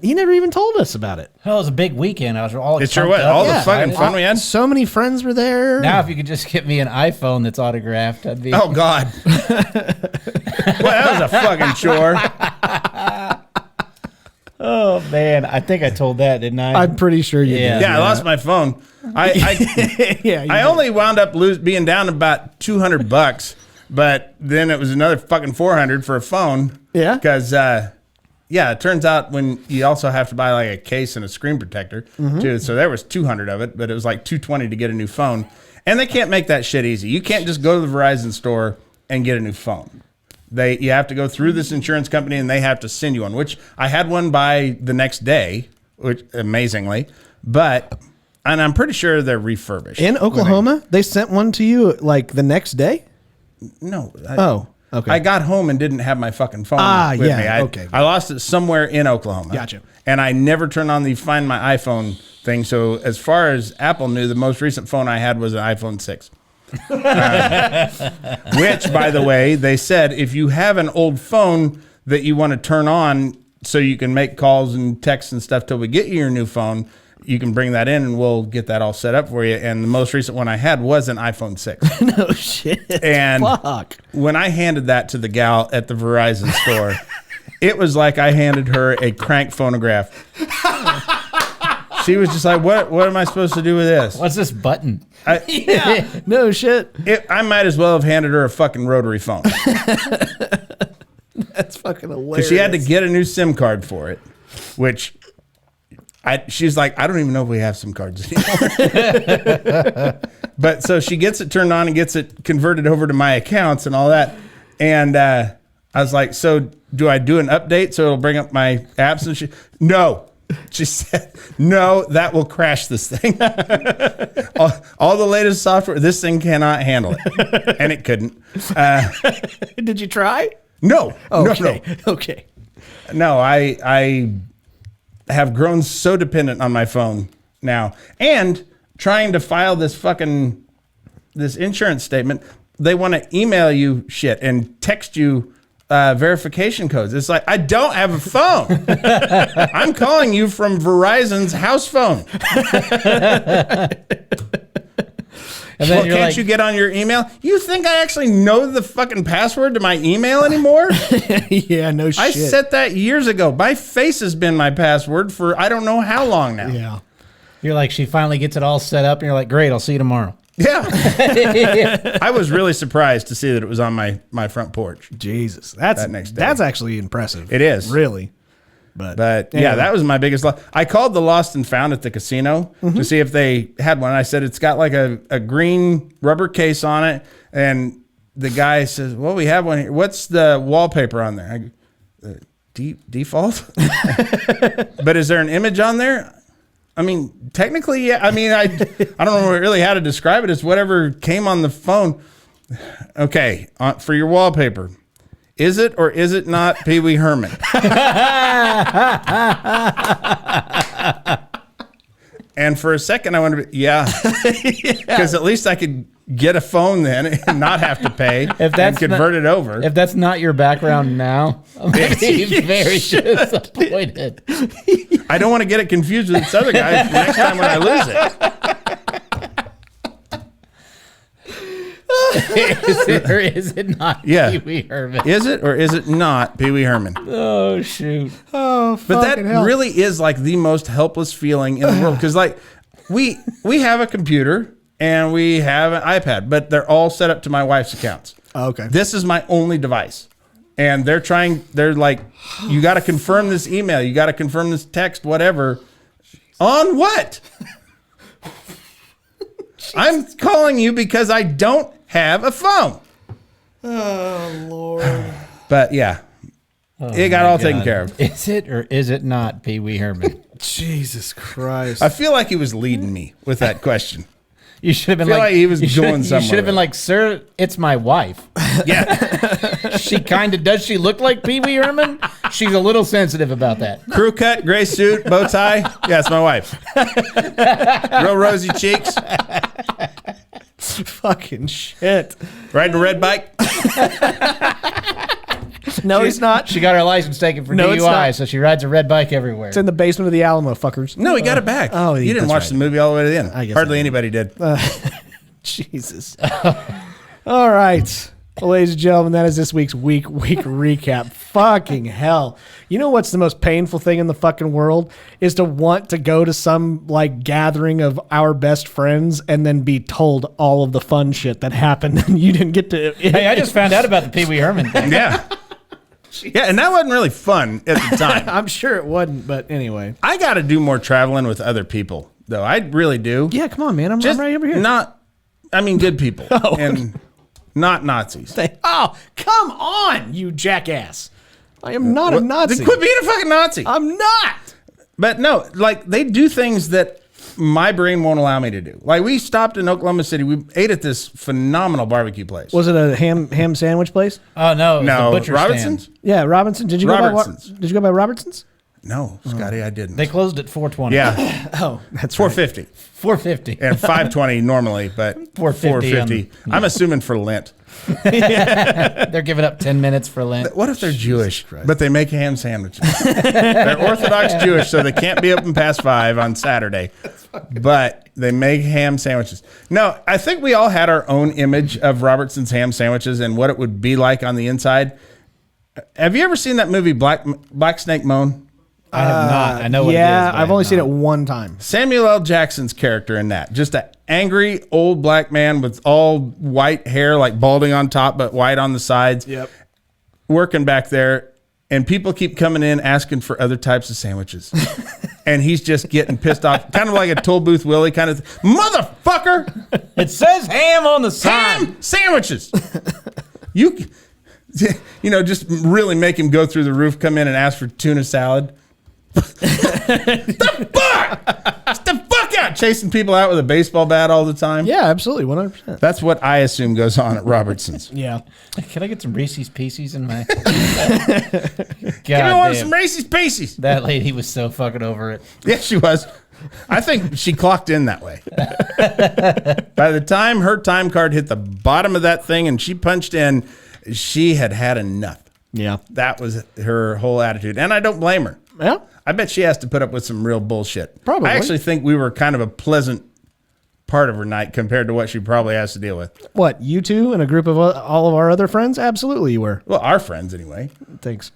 told us about it. Well, it was a big weekend. I was all It sure pumped was. up. All Yeah. the fucking fun we had. So many friends were there. Now, if you could just get me an iPhone that's autographed, I'd be. Oh God. Well, that was a fucking chore. Oh man, I think I told that, didn't I? I'm pretty sure you Yeah. did. Yeah, I lost my phone. Yeah, you I did. only wound up being down about $200, but then it was another fucking $400 for a phone. Yeah? Because it turns out when you also have to buy like a case and a screen protector too. So there was 200 of it, but it was like $220 to get a new phone. And they can't make that shit easy. You can't just go to the Verizon store and get a new phone. You have to go through this insurance company and they have to send you one, which I had one by the next day, which amazingly, and I'm pretty sure they're refurbished. In Oklahoma, they sent one to you like the next day. No. Okay. I got home and didn't have my fucking phone with yeah, me. okay. I lost it somewhere in Oklahoma. Gotcha. And I never turned on the Find My iPhone thing. So as far as Apple knew, the most recent phone I had was an iPhone 6. Which, by the way, they said if you have an old phone that you want to turn on so you can make calls and texts and stuff till we get you your new phone, you can bring that in and we'll get that all set up for you. And the most recent one I had was an iPhone 6. No shit. And Fuck. when I handed that to the gal at the Verizon store, it was like I handed her a crank phonograph. She was just like, what am I supposed to do with this? What's this button? No shit. I might as well have handed her a fucking rotary phone. That's fucking hilarious. Because she had to get a new SIM card for it, which she's like, I don't even know if we have SIM cards anymore. But so she gets it turned on and gets it converted over to my accounts and all that. And I was like, so do I do an update so it'll bring up my apps? And no. She said, no, that will crash this thing. all the latest software, this thing cannot handle it. And it couldn't. Did you try? No. Okay. No. Okay. No, I have grown so dependent on my phone now. And trying to file this insurance statement, they want to email you shit and text you verification codes. It's like, I don't have a phone. I'm calling you from Verizon's house phone. And then Well, you're can't like, you get on your email? You think I actually know the fucking password to my email anymore? Yeah, no shit. I set that years ago. My face has been my password for I don't know how long now. Yeah. you're like, she finally gets it all set up, and you're like, great, I'll see you tomorrow. Yeah. I was really surprised to see that it was on my front porch. Jesus. That's That next day. that's actually impressive. It is. Really. But Yeah, that was my biggest loss. I called the Lost and Found at the casino to see if they had one. I said, it's got like a green rubber case on it. And the guy says, well, we have one here. What's the wallpaper on there? I go, default? But is there an image on there? I mean, technically, yeah. I mean, I don't know really how to describe it. It's whatever came on the phone. Okay, for your wallpaper, is it or is it not Pee Wee Herman? And for a second, I wondered, yeah, because at least I could get a phone then and not have to pay and convert it over. If that's not your background now, I'm going to be very disappointed. I don't want to get it confused with this other guy next time when I lose it. Is it or is it not Yeah. Pee Wee Herman? Is it or is it not Pee Wee Herman? Oh, shoot. Oh, But that fucking hell. really is like the most helpless feeling in the world. Because like we have a computer and we have an iPad, but they're all set up to my wife's accounts. Okay. This is my only device. And they're like, you got to confirm this email. You got to confirm this text, whatever. On what? I'm calling you because I don't have a phone. Oh, Lord. But yeah, it got all taken care of. Is it or is it not Pee Wee Herman? Jesus Christ. I feel like he was leading me with that question. You should have been I feel like he was you should- going You should have somewhere. been like, sir, it's my wife. Yeah. She kind of does. She look like Pee Wee Herman? She's a little sensitive about that. Crew cut, gray suit, bow tie. Yeah, it's my wife. Real rosy cheeks. Fucking shit. Riding a red bike. No, he's not. She got her license taken for No, it's DUI, not. so she rides a red bike everywhere. It's in the basement of the Alamo, fuckers. No, he got it back. Oh, you didn't that's watch right. the movie all the way to the end. I guess Hardly I anybody did. Jesus. All right. Well, ladies and gentlemen, that is this week's week recap. Fucking hell. You know what's the most painful thing in the fucking world is to want to go to some like gathering of our best friends and then be told all of the fun shit that happened and you didn't get to. Hey, I just found out about the Pee Wee Herman thing. Yeah. Yeah, and that wasn't really fun at the time. I'm sure it wasn't, but anyway. I got to do more traveling with other people, though. I really do. Yeah, come on, man. I'm right over here. Good people. And not Nazis. Oh, come on, you jackass. I am not a Nazi. Then quit being a fucking Nazi. I'm not. But no, like they do things that my brain won't allow me to do. Like we stopped in Oklahoma City. We ate at this phenomenal barbecue place. Was it a ham sandwich place? Oh, no. It was No, the butcher Robinson's? stand. Yeah, Robinson. Did you go Robertson's. by? Did you go by Robertson's? No, Scotty, I didn't. They closed at 420. Yeah, Oh, that's right. 450 450. and 520 normally, but 450 I'm assuming for Lent. They're giving up 10 minutes for Lent. What if they're Jewish, but they make ham sandwiches? They're Orthodox Jewish, so they can't be open past 5 on Saturday. But they make ham sandwiches. No, I think we all had our own image of Robertson's ham sandwiches and what it would be like on the inside. Have you ever seen that movie Black Snake Moan? I have not. I know what it is. Yeah, but I've I only have seen not. it one time. Samuel L. Jackson's character in that, just an angry old black man with all white hair, like balding on top, but white on the sides. Yep. Working back there, and people keep coming in asking for other types of sandwiches. And he's just getting pissed off, kind of like a Toll Booth Willie kind of motherfucker. It says ham on the side. Ham sandwiches. You just really make him go through the roof, come in and ask for tuna salad. the fuck out, chasing people out with a baseball bat all the time. Yeah, absolutely, 100%. That's what I assume goes on at Robertson's. Yeah. Can I get some Reese's Pieces in my... Give me one of some damn. Reese's Pieces. That lady was so fucking over it. Yeah, she was. I think she clocked in that way. By the time her time card hit the bottom of that thing and she punched in, she had enough. Yeah. That was her whole attitude. And I don't blame her. Yeah. I bet she has to put up with some real bullshit. Probably. I actually think we were kind of a pleasant part of her night compared to what she probably has to deal with. What, you two and a group of all of our other friends? Absolutely, you were. Well, our friends anyway. Thanks.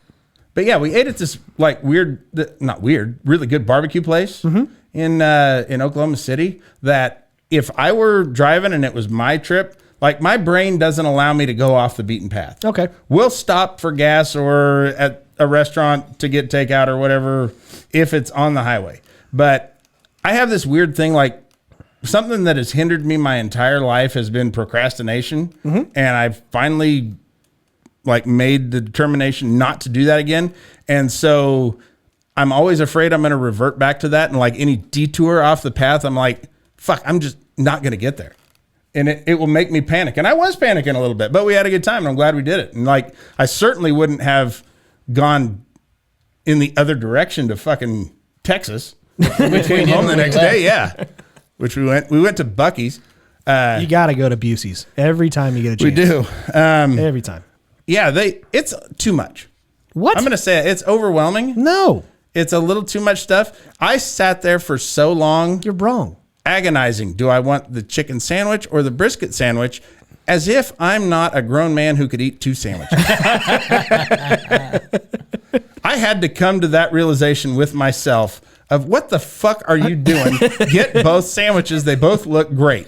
But yeah, we ate at this like really good barbecue place in Oklahoma City that if I were driving and it was my trip, like my brain doesn't allow me to go off the beaten path. Okay. We'll stop for gas or at a restaurant to get takeout or whatever if it's on the highway. But I have this weird thing like something that has hindered me my entire life has been procrastination. And I've finally like made the determination not to do that again. And so I'm always afraid I'm going to revert back to that. And like any detour off the path, I'm like, fuck, I'm just not going to get there. And it will make me panic. And I was panicking a little bit, but we had a good time. And I'm glad we did it. And like, I certainly wouldn't have gone in the other direction to fucking Texas. We came home the next day. Yeah. Which we went to Buc-ee's. You got to go to Busey's every time you get a chance. We do. Every time. Yeah, it's too much. What? I'm going to say it. It's overwhelming. No. It's a little too much stuff. I sat there for so long. You're wrong. Agonizing. Do I want the chicken sandwich or the brisket sandwich? As if I'm not a grown man who could eat 2 sandwiches. I had to come to that realization with myself of what the fuck are you doing? Get both sandwiches. They both look great.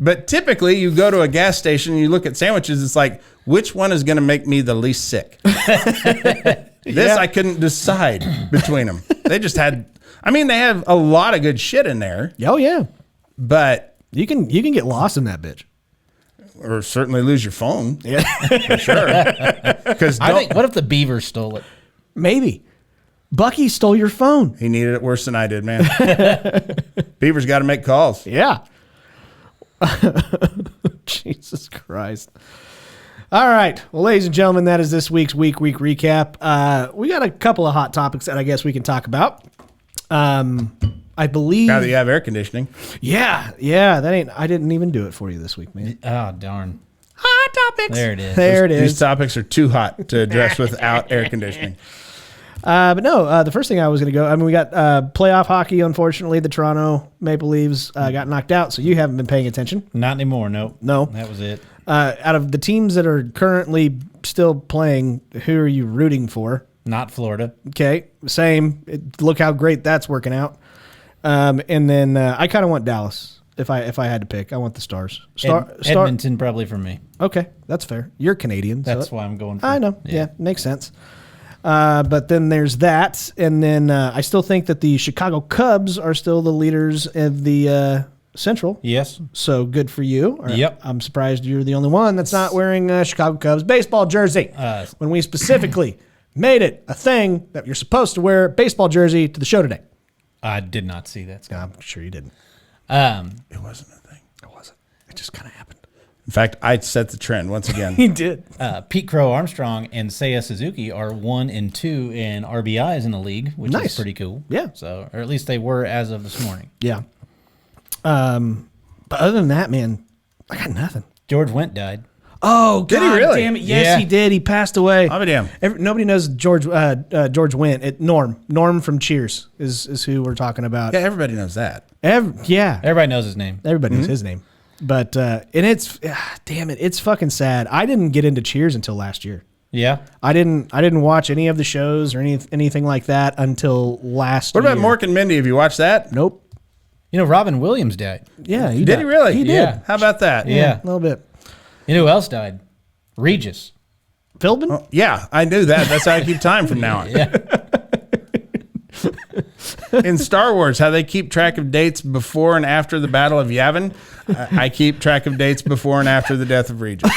But typically you go to a gas station and you look at sandwiches. It's like, which one is going to make me the least sick? This, I couldn't decide between them. They just had, they have a lot of good shit in there. Oh yeah. But you can get lost in that bitch. Or certainly lose your phone. Yeah. For sure. Because I think, what if the beaver stole it? Maybe. Bucky stole your phone. He needed it worse than I did, man. Beaver's got to make calls. Yeah. Jesus Christ. All right. Well, ladies and gentlemen, that is this week's week recap. We got a couple of hot topics that I guess we can talk about. I believe. Now that you have air conditioning. Yeah. I didn't even do it for you this week, man. Oh, darn. Hot topics. There it is. There it is. These topics are too hot to address without air conditioning. But no, the first thing I was going to go, we got playoff hockey. Unfortunately, the Toronto Maple Leafs got knocked out, so you haven't been paying attention. Not anymore. Nope. No. That was it. Out of the teams that are currently still playing, who are you rooting for? Not Florida. Okay, same. Look how great that's working out. And then I kind of want Dallas. If I had to pick, I want the Stars. Edmonton probably for me. Okay, that's fair. You're Canadian. That's why I'm going for. I know. Yeah, makes sense. But then there's that, and then I still think that the Chicago Cubs are still the leaders of the Central. Yes. So good for you. Yep. I'm surprised you're the only one that's not wearing a Chicago Cubs baseball jersey. When we specifically made it a thing that you're supposed to wear a baseball jersey to the show today. I did not see that, Scott. I'm sure you didn't. It wasn't a thing. It wasn't. It just kind of happened. In fact, I set the trend once again. He did. Pete Crow Armstrong and Seiya Suzuki are 1 and 2 in RBIs in the league, which Nice. is pretty cool. Yeah. So, or at least they were as of this morning. Yeah. But other than that, man, I got nothing. George Wendt died. Oh, Did he God really? damn it. Yes, Yeah. he did. He passed away. I'll be damned. Nobody knows George Wendt. Norm from Cheers is who we're talking about. Yeah, everybody knows that. Everybody knows his name. Everybody knows his name. But and it's damn it, it's fucking sad. I didn't get into Cheers until last year. Yeah. I didn't watch any of the shows or anything like that until last What year. about Mork and Mindy? Have you watched that? Nope. You know, Robin Williams died. Yeah, Did he really? He did. Yeah. How about that? Yeah. A little bit. You know who else died? Regis. Philbin? Yeah, I knew that. That's how I keep time from now on. Yeah. In Star Wars, how they keep track of dates before and after the Battle of Yavin, I keep track of dates before and after the death of Regis.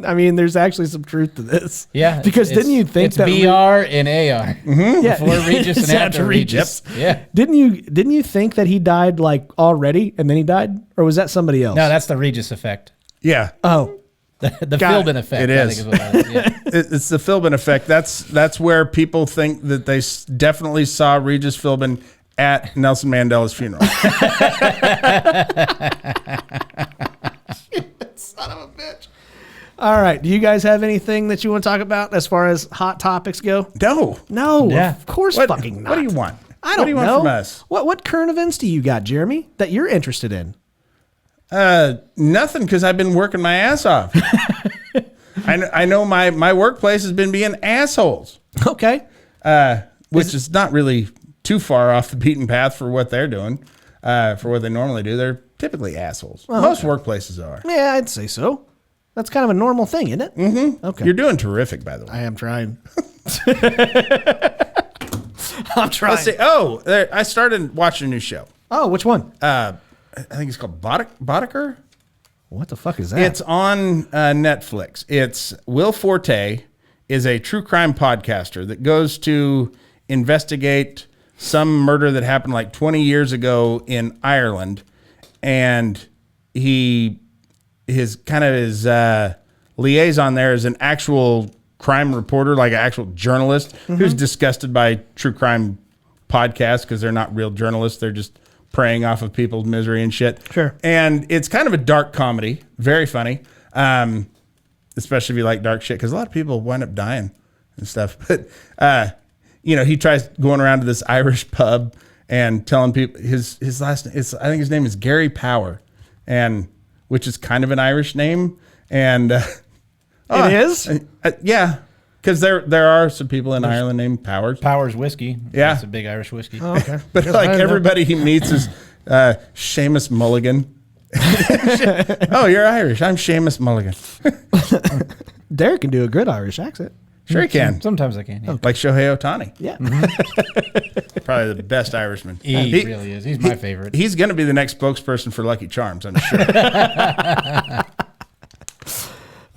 I mean, there's actually some truth to this. Yeah. Because didn't you think it's that BR and AR. Yeah. Before Regis and It's after Regis. Yep. Yeah. Didn't you think that he died like already and then he died? Or was that somebody else? No, that's the Regis effect. Yeah. Oh. The Got Philbin effect. It I is. think is what it is. Yeah. It's the Philbin effect. That's where people think that they definitely saw Regis Philbin at Nelson Mandela's funeral. Son of a bitch. All right. Do you guys have anything that you want to talk about as far as hot topics go? No. No, Yeah. of course fucking not. What do you want? I don't What do you know. want from us? What current events do you got, Jeremy, that you're interested in? Nothing, because I've been working my ass off. I know my workplace has been being assholes, Okay. which is not really too far off the beaten path for what they're doing, for what they normally do. They're typically assholes. Most workplaces are. Yeah, I'd say so. That's kind of a normal thing, isn't it? Mm-hmm. Okay. You're doing terrific, by the way. I am trying. I'm trying. Let's see. I started watching a new show. Oh, which one? I think it's called Boddicker. What the fuck is that? It's on Netflix. It's Will Forte is a true crime podcaster that goes to investigate some murder that happened like 20 years ago in Ireland, and his liaison there is an actual crime reporter, like an actual journalist who's disgusted by true crime podcasts because they're not real journalists. They're just preying off of people's misery and shit. Sure. And it's kind of a dark comedy, very funny, especially if you like dark shit, because a lot of people wind up dying and stuff. But, he tries going around to this Irish pub and telling people his last name, I think his name is Gary Power, and which is kind of an Irish name. And it is? Yeah. Because there are some people in Ireland named Powers. Powers whiskey. Yeah. It's a big Irish whiskey. Oh, okay. But like everybody he meets is Seamus Mulligan. Oh, you're Irish. I'm Seamus Mulligan. Derek can do a good Irish accent. Sure he can. Sometimes I can. Yeah. Like Shohei Ohtani. Yeah. Probably the best Irishman. He really is. He's my favorite. He's going to be the next spokesperson for Lucky Charms, I'm sure.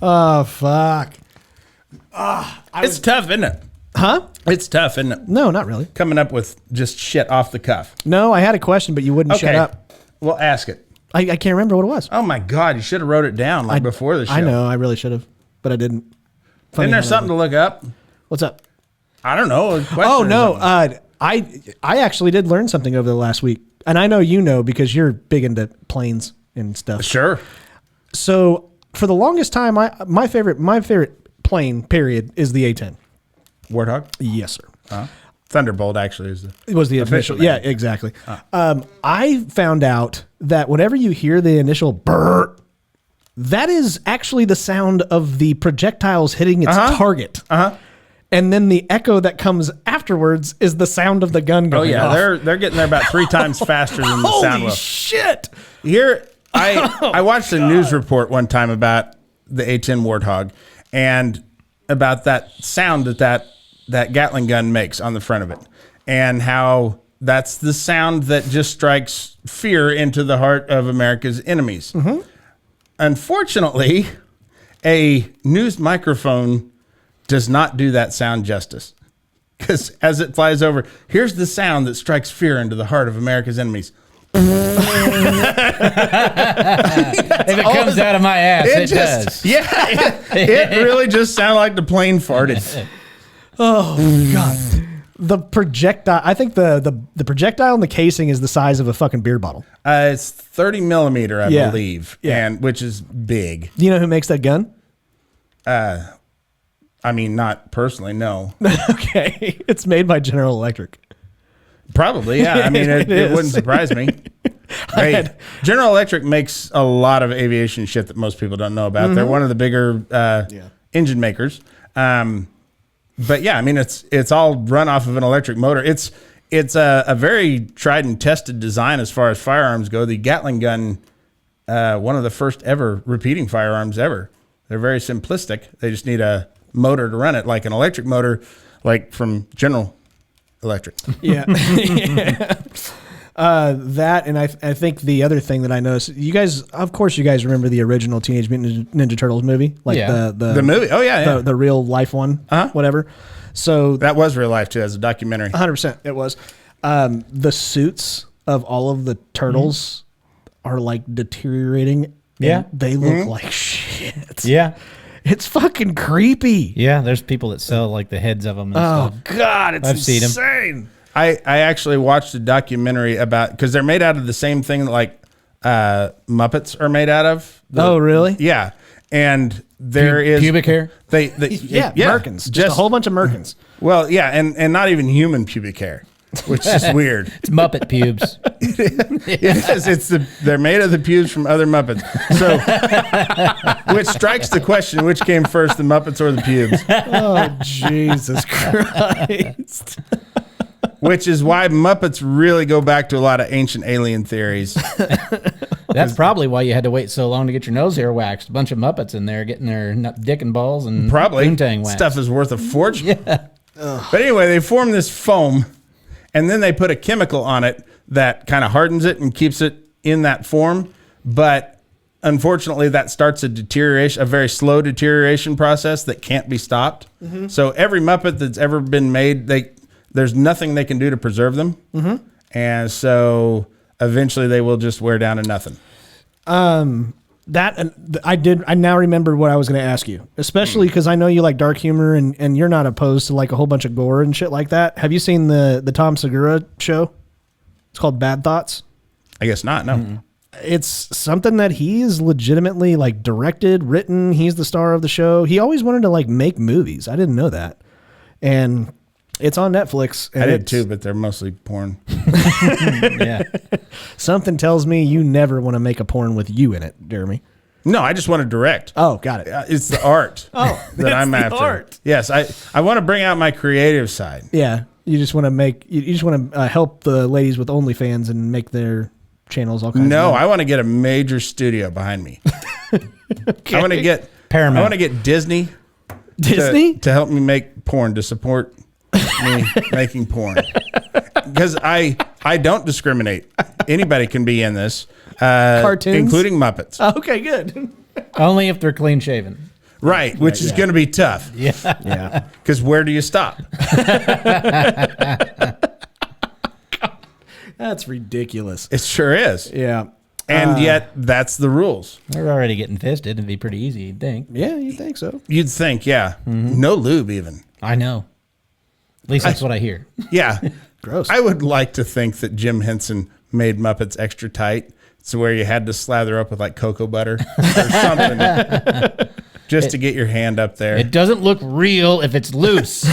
Oh, fuck. It's tough, isn't it? Huh? It's tough, isn't it? No, not really. Coming up with just shit off the cuff. No, I had a question, but you wouldn't shut up. Well, ask it. I can't remember what it was. Oh, my God. You should have wrote it down before the show. I know. I really should have, but I didn't. Isn't there something to look up? What's up? I don't know. Oh, no. I actually did learn something over the last week. And I know you know because you're big into planes and stuff. Sure. So for the longest time, my favorite plane, period, is the A-10. Warthog? Yes, sir. Thunderbolt actually is It was the official official. Yeah, exactly. I found out that whenever you hear the initial brrr, that is actually the sound of the projectiles hitting its target. And then the echo that comes afterwards is the sound of the gun going off. They're getting there about 3 times faster than the sound will. Holy shit! Here, I watched a news report one time about the A-10 Warthog and about that sound that Gatling gun makes on the front of it, and how that's the sound that just strikes fear into the heart of America's enemies. Unfortunately, a news microphone does not do that sound justice, because as it flies over, here's the sound that strikes fear into the heart of America's enemies. If it comes out of my ass, it does. Yeah, it really just sounded like the plane farted. Oh God! The projectile. I think the projectile in the casing is the size of a fucking beer bottle. It's 30 millimeter, I Yeah. believe, Yeah. and which is big. Do you know who makes that gun? I mean, not personally, no. Okay, it's made by General Electric. Probably, yeah. I mean, it is. wouldn't surprise me. Hey, General Electric makes a lot of aviation shit that most people don't know about. They're one of the bigger engine makers. But yeah, I mean, it's all run off of an electric motor. It's a very tried and tested design as far as firearms go. The Gatling gun, one of the first ever repeating firearms ever. They're very simplistic. They just need a motor to run it, like an electric motor, like from General Electric. Yeah. That, and I think the other thing that I noticed, you guys, of course, you guys remember the original Teenage Mutant Ninja Turtles movie, like Yeah. The movie? Oh, yeah. the real life one, whatever. So That was real life, too, as a documentary. 100% it was. The suits of all of the turtles are like deteriorating. Yeah. and they look like shit. Yeah. It's fucking creepy. Yeah. There's people that sell like the heads of them and Oh stuff. God, it's I've seen 'em. insane. I actually watched a documentary about, because they're made out of the same thing like Muppets are made out of. Oh, really? Yeah. And there is pubic hair? They Yeah, Merkins. Just a whole bunch of Merkins. Well, yeah, and not even human pubic hair, which is weird. It's Muppet pubes. Yes, they're made of the pubes from other Muppets. So, which strikes the question: which came first, the Muppets or the pubes? Oh, Jesus Christ. Which is why Muppets really go back to a lot of ancient alien theories. That's probably why you had to wait so long to get your nose hair waxed. A bunch of Muppets in there getting their dick and balls and Probably poontang waxed. stuff is worth a fortune. Yeah. But anyway, they form this foam, and then they put a chemical on it that kind of hardens it and keeps it in that form. But unfortunately, that starts a very slow deterioration process that can't be stopped. Mm-hmm. So every Muppet that's ever been made, there's nothing they can do to preserve them. Mm-hmm. And so eventually they will just wear down to nothing. I now remember what I was going to ask you, especially because I know you like dark humor and you're not opposed to like a whole bunch of gore and shit like that. Have you seen the Tom Segura show? It's called Bad Thoughts. I guess not. No. Mm-hmm. It's something that he's legitimately like directed, written. He's the star of the show. He always wanted to like make movies. I didn't know that. And it's on Netflix. And I did too, but they're mostly porn. Yeah. Something tells me you never want to make a porn with you in it, Jeremy. No, I just want to direct. Oh, got it. It's the art that I'm the after. Art. Yes, I want to bring out my creative side. Yeah. You just want to help the ladies with OnlyFans and make their channels all kinds of money. I want to get a major studio behind me. Okay. I want to get Paramount. I want to get Disney to help me make porn, to support me making porn. Because I don't discriminate. Anybody can be in this. Cartoons? Including Muppets. Okay, good. Only if they're clean shaven. Right, which is going to be tough. Yeah. Yeah. Because where do you stop? That's ridiculous. It sure is. Yeah. And yet, that's the rules. We're already getting fisted. It'd be pretty easy, you'd think. Yeah, you think so? You'd think, yeah. Mm-hmm. No lube, even. I know. At least that's what I hear. Yeah. Gross. I would like to think that Jim Henson made Muppets extra tight, so where you had to slather up with like cocoa butter or something just to get your hand up there. It doesn't look real if it's loose.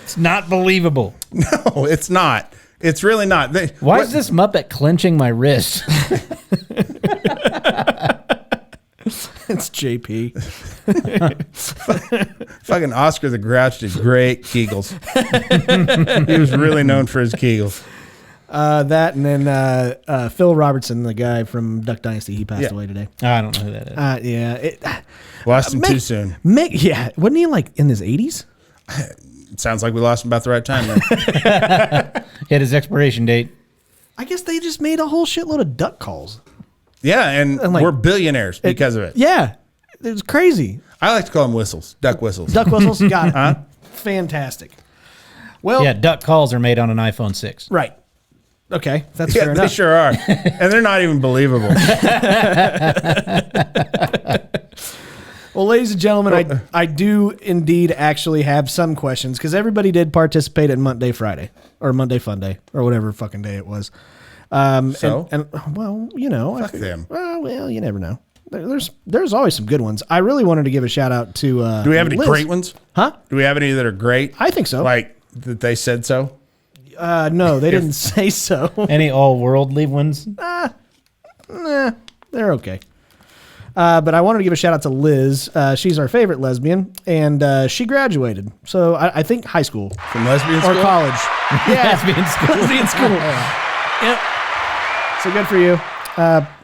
It's not believable. No, it's not. It's really not. Why is this Muppet clenching my wrist? It's JP. Fucking Oscar the Grouch did great Kegels. He was really known for his Kegels. That and then Phil Robertson, the guy from Duck Dynasty, he passed away today. I don't know who that is. Yeah. Lost him too soon. Yeah. Wasn't he like in his 80s? It sounds like we lost him about the right time then. Hit his expiration date. I guess they just made a whole shitload of duck calls. Yeah, and like, we're billionaires because of it. Yeah. It was crazy. I like to call them whistles, duck whistles. Duck whistles, got it. Fantastic. Well, Yeah, duck calls are made on an iPhone 6. right. Okay, that's Yeah, fair they enough. sure are. And they're not even believable. Well, ladies and gentlemen, I do indeed actually have some questions because everybody did participate at Monday Friday or Monday Fun Day or whatever fucking day it was. So? and well, you know, Fuck them. Well, you never know. There's always some good ones. I really wanted to give a shout out to. Do we have any Liz. great ones? Huh? Do we have any that are great? I think so. Like that they said so? No, they didn't say so. Any all-worldly ones? Nah, they're okay. But I wanted to give a shout out to Liz. She's our favorite lesbian, and she graduated. So I think high school From lesbian or school? college. Yeah, Lesbian school. lesbian school. Yep. So good for you.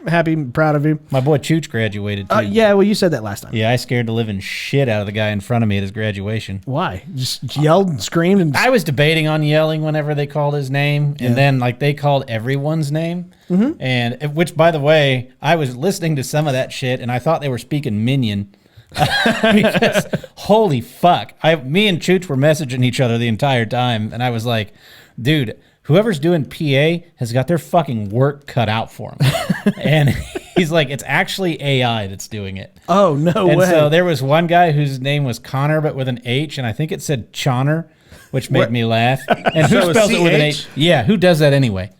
Happy and proud of you. My boy Chooch graduated too. Yeah, well, you said that last time. Yeah, I scared the living shit out of the guy in front of me at his graduation. Why? Just yelled and screamed and. I was debating on yelling whenever they called his name, and then like they called everyone's name, and which, by the way, I was listening to some of that shit, and I thought they were speaking Minion. Because holy fuck, me and Chooch were messaging each other the entire time, and I was like, dude, whoever's doing PA has got their fucking work cut out for them. And he's like, it's actually AI that's doing it. Oh, no And way. so there was one guy whose name was Connor, but with an H, and I think it said Chonner, which made me laugh. And who So spells it with an CH? H? Yeah, who does that anyway?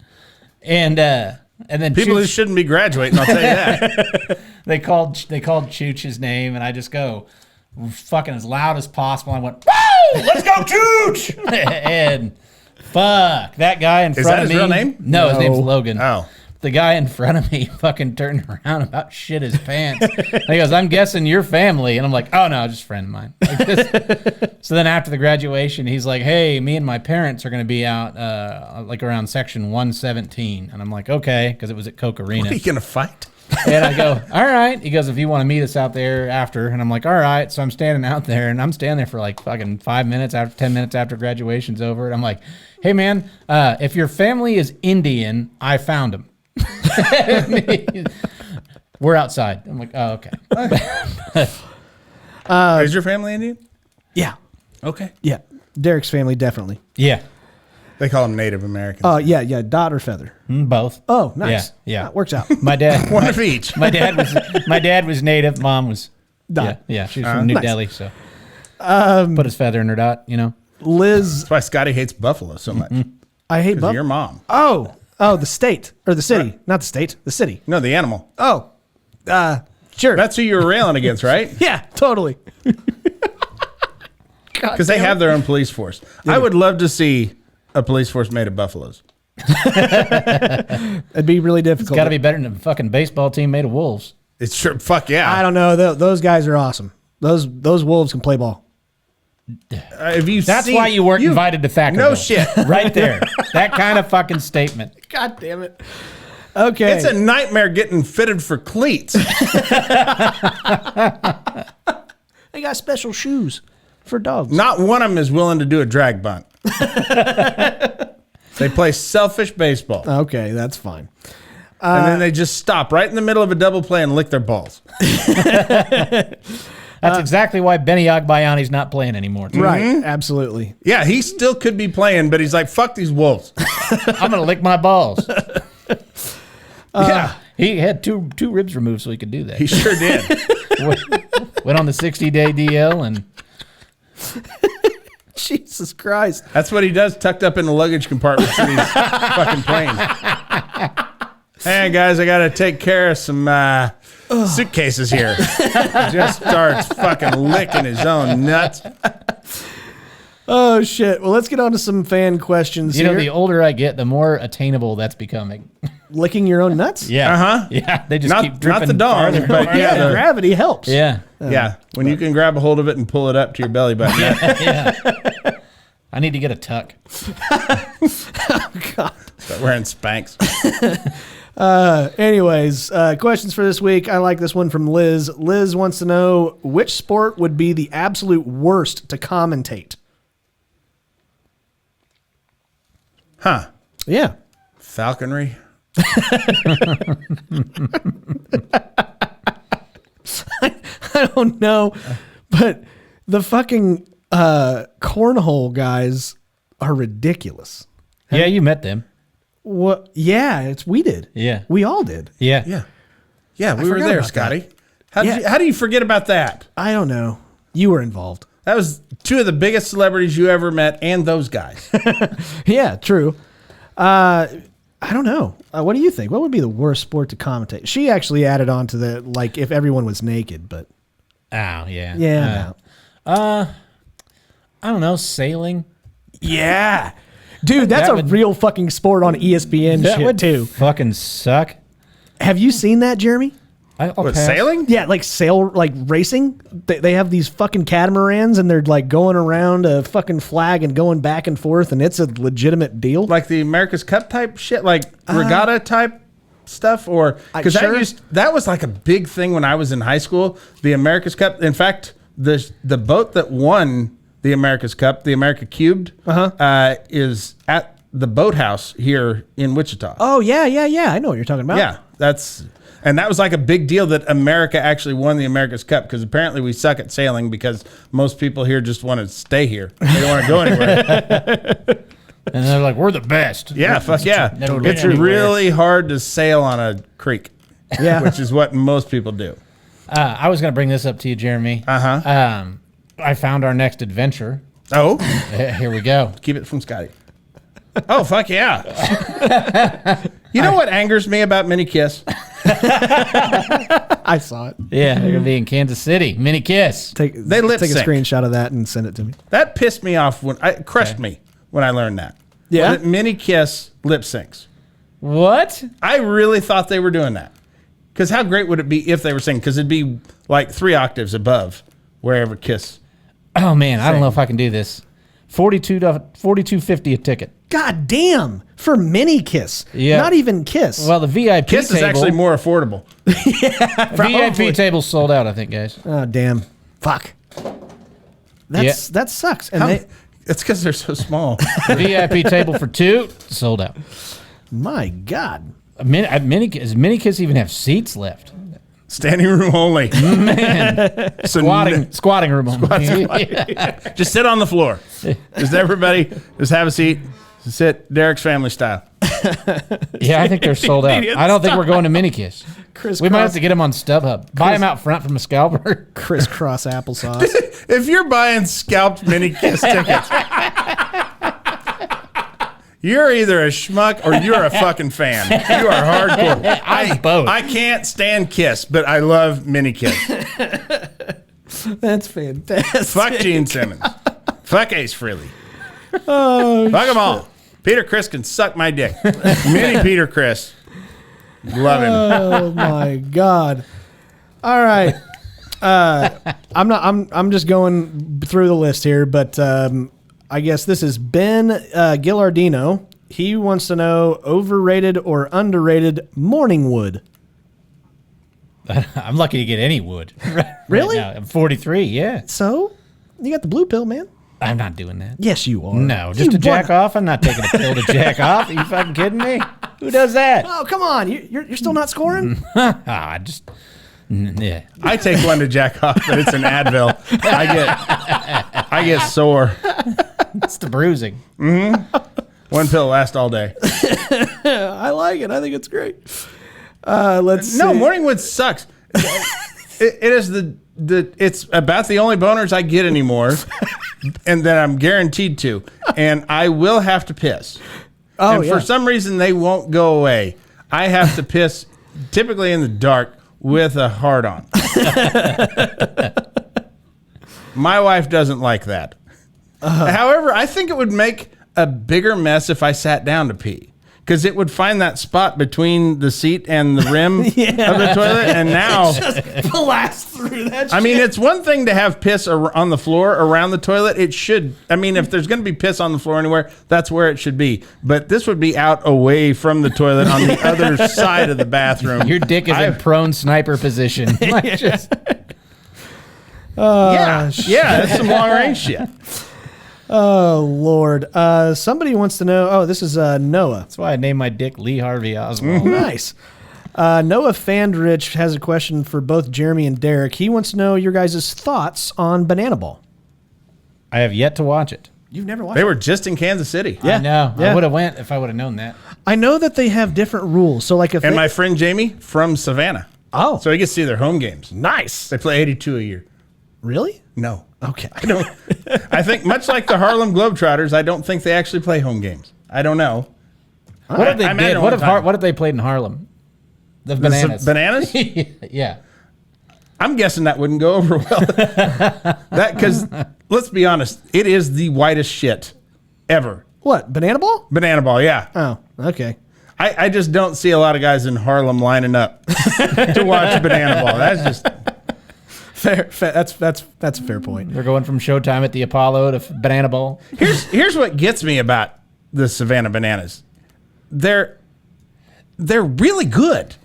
And then People who Chooch, shouldn't be graduating, I'll tell you that. they called Chooch his name, and I just go fucking as loud as possible. I went, woo! Let's go, Chooch! And fuck, that guy in front that of his me. real name? No, his name's Logan. Oh. The guy in front of me fucking turned around and about shit his pants. And he goes, I'm guessing your family. And I'm like, oh, no, just a friend of mine. Like this. So then after the graduation, he's like, hey, me and my parents are going to be out like around section 117. And I'm like, okay, because it was at Coke Arena. Are you going to fight? And I go, all right. He goes, if you want to meet us out there after. And I'm like, all right. So I'm standing out there, and I'm standing there for like fucking 5 minutes after 10 minutes after graduation's over. And I'm like, hey, man, if your family is Indian, I found them. We're outside. I'm like, oh, okay. Is your family Indian? Yeah. Okay. Yeah. Derek's family, definitely. Yeah. They call them Native Americans. Oh, yeah. Dot or feather. Both. Oh, nice. Yeah. That works out. My dad. One of each. My dad was Native. Mom was Dot. Yeah. She was from New nice. Delhi, so put his feather in her dot. Liz, That's why Scotty hates buffalo so much. I hate Because of Buff. your mom. Oh, the state or the city, not the state, the city. No, the animal. Oh, sure. That's who you were railing against, right? Yeah, totally. Because they have their own police force. I would love to see a police force made of buffaloes. It'd be really difficult. Got to be better than a fucking baseball team made of wolves. It's sure. Fuck yeah. I don't know. Those guys are awesome. Those wolves can play ball. Have you That's seen- why you weren't invited to Thackerville. No shit. Right there. That kind of fucking statement. God damn it. Okay. It's a nightmare getting fitted for cleats. They got special shoes for dogs. Not one of them is willing to do a drag bunt. They play selfish baseball. Okay, that's fine. And then they just stop right in the middle of a double play and lick their balls. That's exactly why Benny Agbayani's not playing anymore. too. Right, absolutely. Yeah, he still could be playing, but he's like, fuck these wolves. I'm going to lick my balls. Yeah, He had two ribs removed so he could do that. he sure did. Went on the 60-day DL and Jesus Christ. That's what he does, tucked up in the luggage compartments of these fucking planes. Hey, guys, I got to take care of some suitcases here. Just starts fucking licking his own nuts. Oh, shit. Well, let's get on to some fan questions you know, here. the older I get, the more attainable that's becoming. Licking your own nuts? Yeah. Uh-huh. Yeah. They just Not- keep dripping not the dong, farther but away. yeah, the- Gravity helps. Yeah. Yeah, when you can grab a hold of it and pull it up to your belly button. Yeah. I need to get a tuck. God. Start wearing Spanx. Anyways, questions for this week. I like this one from Liz. Liz wants to know which sport would be the absolute worst to commentate. Huh. Yeah. Falconry. I don't know, but the fucking cornhole guys are ridiculous. Yeah, you met them. What? Yeah, we did. Yeah. We all did. Yeah. Yeah. Yeah, we were forgot there, about Scotty. Yeah. How do you forget about that? I don't know. You were involved. That was two of the biggest celebrities you ever met, and those guys. Yeah, true. I don't know. What do you think? What would be the worst sport to commentate? She actually added on to the, like, if everyone was naked, but Oh, yeah. yeah. I don't know, sailing. Yeah. Dude, that's That a would- real fucking sport on ESPN That shit, would too. fucking suck. Have you seen that, Jeremy? I'll What, pass. sailing? Yeah, like racing. They have these fucking catamarans and they're like going around a fucking flag and going back and forth, and it's a legitimate deal. Like the America's Cup type shit? Like regatta type stuff? Or because Sure. that was like a big thing when I was in high school. The America's Cup. In fact, the boat that won the America's Cup, the America Cubed, is at the boathouse here in Wichita. Oh, yeah. I know what you're talking about. Yeah, that was like a big deal that America actually won the America's Cup, because apparently we suck at sailing because most people here just want to stay here. They don't want to go anywhere. And they're like, we're the best. Yeah, fuck yeah. Never been It's anywhere. really hard to sail on a creek. Yeah. Which is what most people do. I was going to bring this up to you, Jeremy. Uh-huh. I found our next adventure. Oh, Here we go. keep it from Scotty. Oh, fuck yeah. You know what angers me about Mini Kiss? I saw it. Yeah, they're going to be in Kansas City. Mini Kiss. Take They lip take a sync. screenshot of that and send it to me. That pissed me off it crushed me when I learned that. Yeah? That Mini Kiss lip syncs. What? I really thought they were doing that. Because how great would it be if they were singing? Because it'd be like 3 octaves above wherever Kiss. Oh, man, I don't know if I can do this. $42.50 a ticket. God damn. For mini Kiss. Yeah. Not even Kiss. Well, the VIP Kiss table, is actually more affordable. VIP table's sold out, I think, guys. Oh, damn. Fuck. That sucks. And It's because they're so small. VIP table for 2 sold out. my God. Does mini Kiss even have seats left? Standing room only. Man, So squatting room only. just sit on the floor. Just everybody, just have a seat. Sit Derek's family style. Yeah, I think they're sold out. I don't think we're going to mini Kiss. We might have to get them on StubHub. Buy them out front from a scalper. Crisscross applesauce. If you're buying scalped mini Kiss tickets, you're either a schmuck or you're a fucking fan. You are hardcore. I'm both. I can't stand Kiss, but I love mini Kiss. That's fantastic. Fuck Gene Simmons. Fuck Ace Frehley. Fuck them all. Peter Criss can suck my dick. Mini Peter Criss. Love him. Oh my God. All right. I'm just going through the list here, but I guess this is Ben Gillardino. He wants to know overrated or underrated morning wood. I'm lucky to get any wood. Really? Right now. I'm 43, yeah. So you got the blue pill, man. I'm not doing that. Yes, you are. No, just to jack off? I'm not taking a pill to jack off. Are you fucking kidding me? Who does that? Oh, come on. You're still not scoring? Yeah. I take one to jack off, but it's an Advil. I get sore. It's the bruising. One pill lasts all day. I like it. I think it's great. Let's see. No, morning wood sucks. It is it's about the only boners I get anymore, and that I'm guaranteed to, and I will have to piss. Oh, and for some reason they won't go away. I have to piss, typically in the dark, with a hard on. My wife doesn't like that. However, I think it would make a bigger mess if I sat down to pee. Because it would find that spot between the seat and the rim of the toilet, and now blast through that. I mean, it's one thing to have piss on the floor around the toilet. It should. I mean, if there's going to be piss on the floor anywhere, that's where it should be. But this would be out away from the toilet on the other side of the bathroom. Your dick is in prone sniper position. Like just, yeah, that's some long range shit. Oh, Lord. Somebody wants to know. Oh, this is Noah. that's why I named my dick Lee Harvey Oswald. Nice. Noah Fandrich has a question for both Jeremy and Derek. He wants to know your guys' thoughts on Banana Ball. I have yet to watch it. You've never watched They it? were just in Kansas City. I know. Yeah. I would have went if I would have known that. I know that they have different rules. So, like, if And they, my friend Jamie from Savannah. Oh. So he gets to see their home games. Nice. They play 82 a year. Really? No. Okay. I think, much like the Harlem Globetrotters, I don't think they actually play home games. I don't know. What if they I did? imagine What one if time. what if they played in Harlem? The bananas. Bananas? Yeah. I'm guessing that wouldn't go over well. Because, let's be honest, it is the whitest shit ever. What? Banana Ball? Banana Ball, yeah. Oh, okay. I just don't see a lot of guys in Harlem lining up to watch Banana Ball. That's just... Fair. That's a fair point. They're going from Showtime at the Apollo to Banana Bowl. Here's what gets me about the Savannah Bananas. They're really good.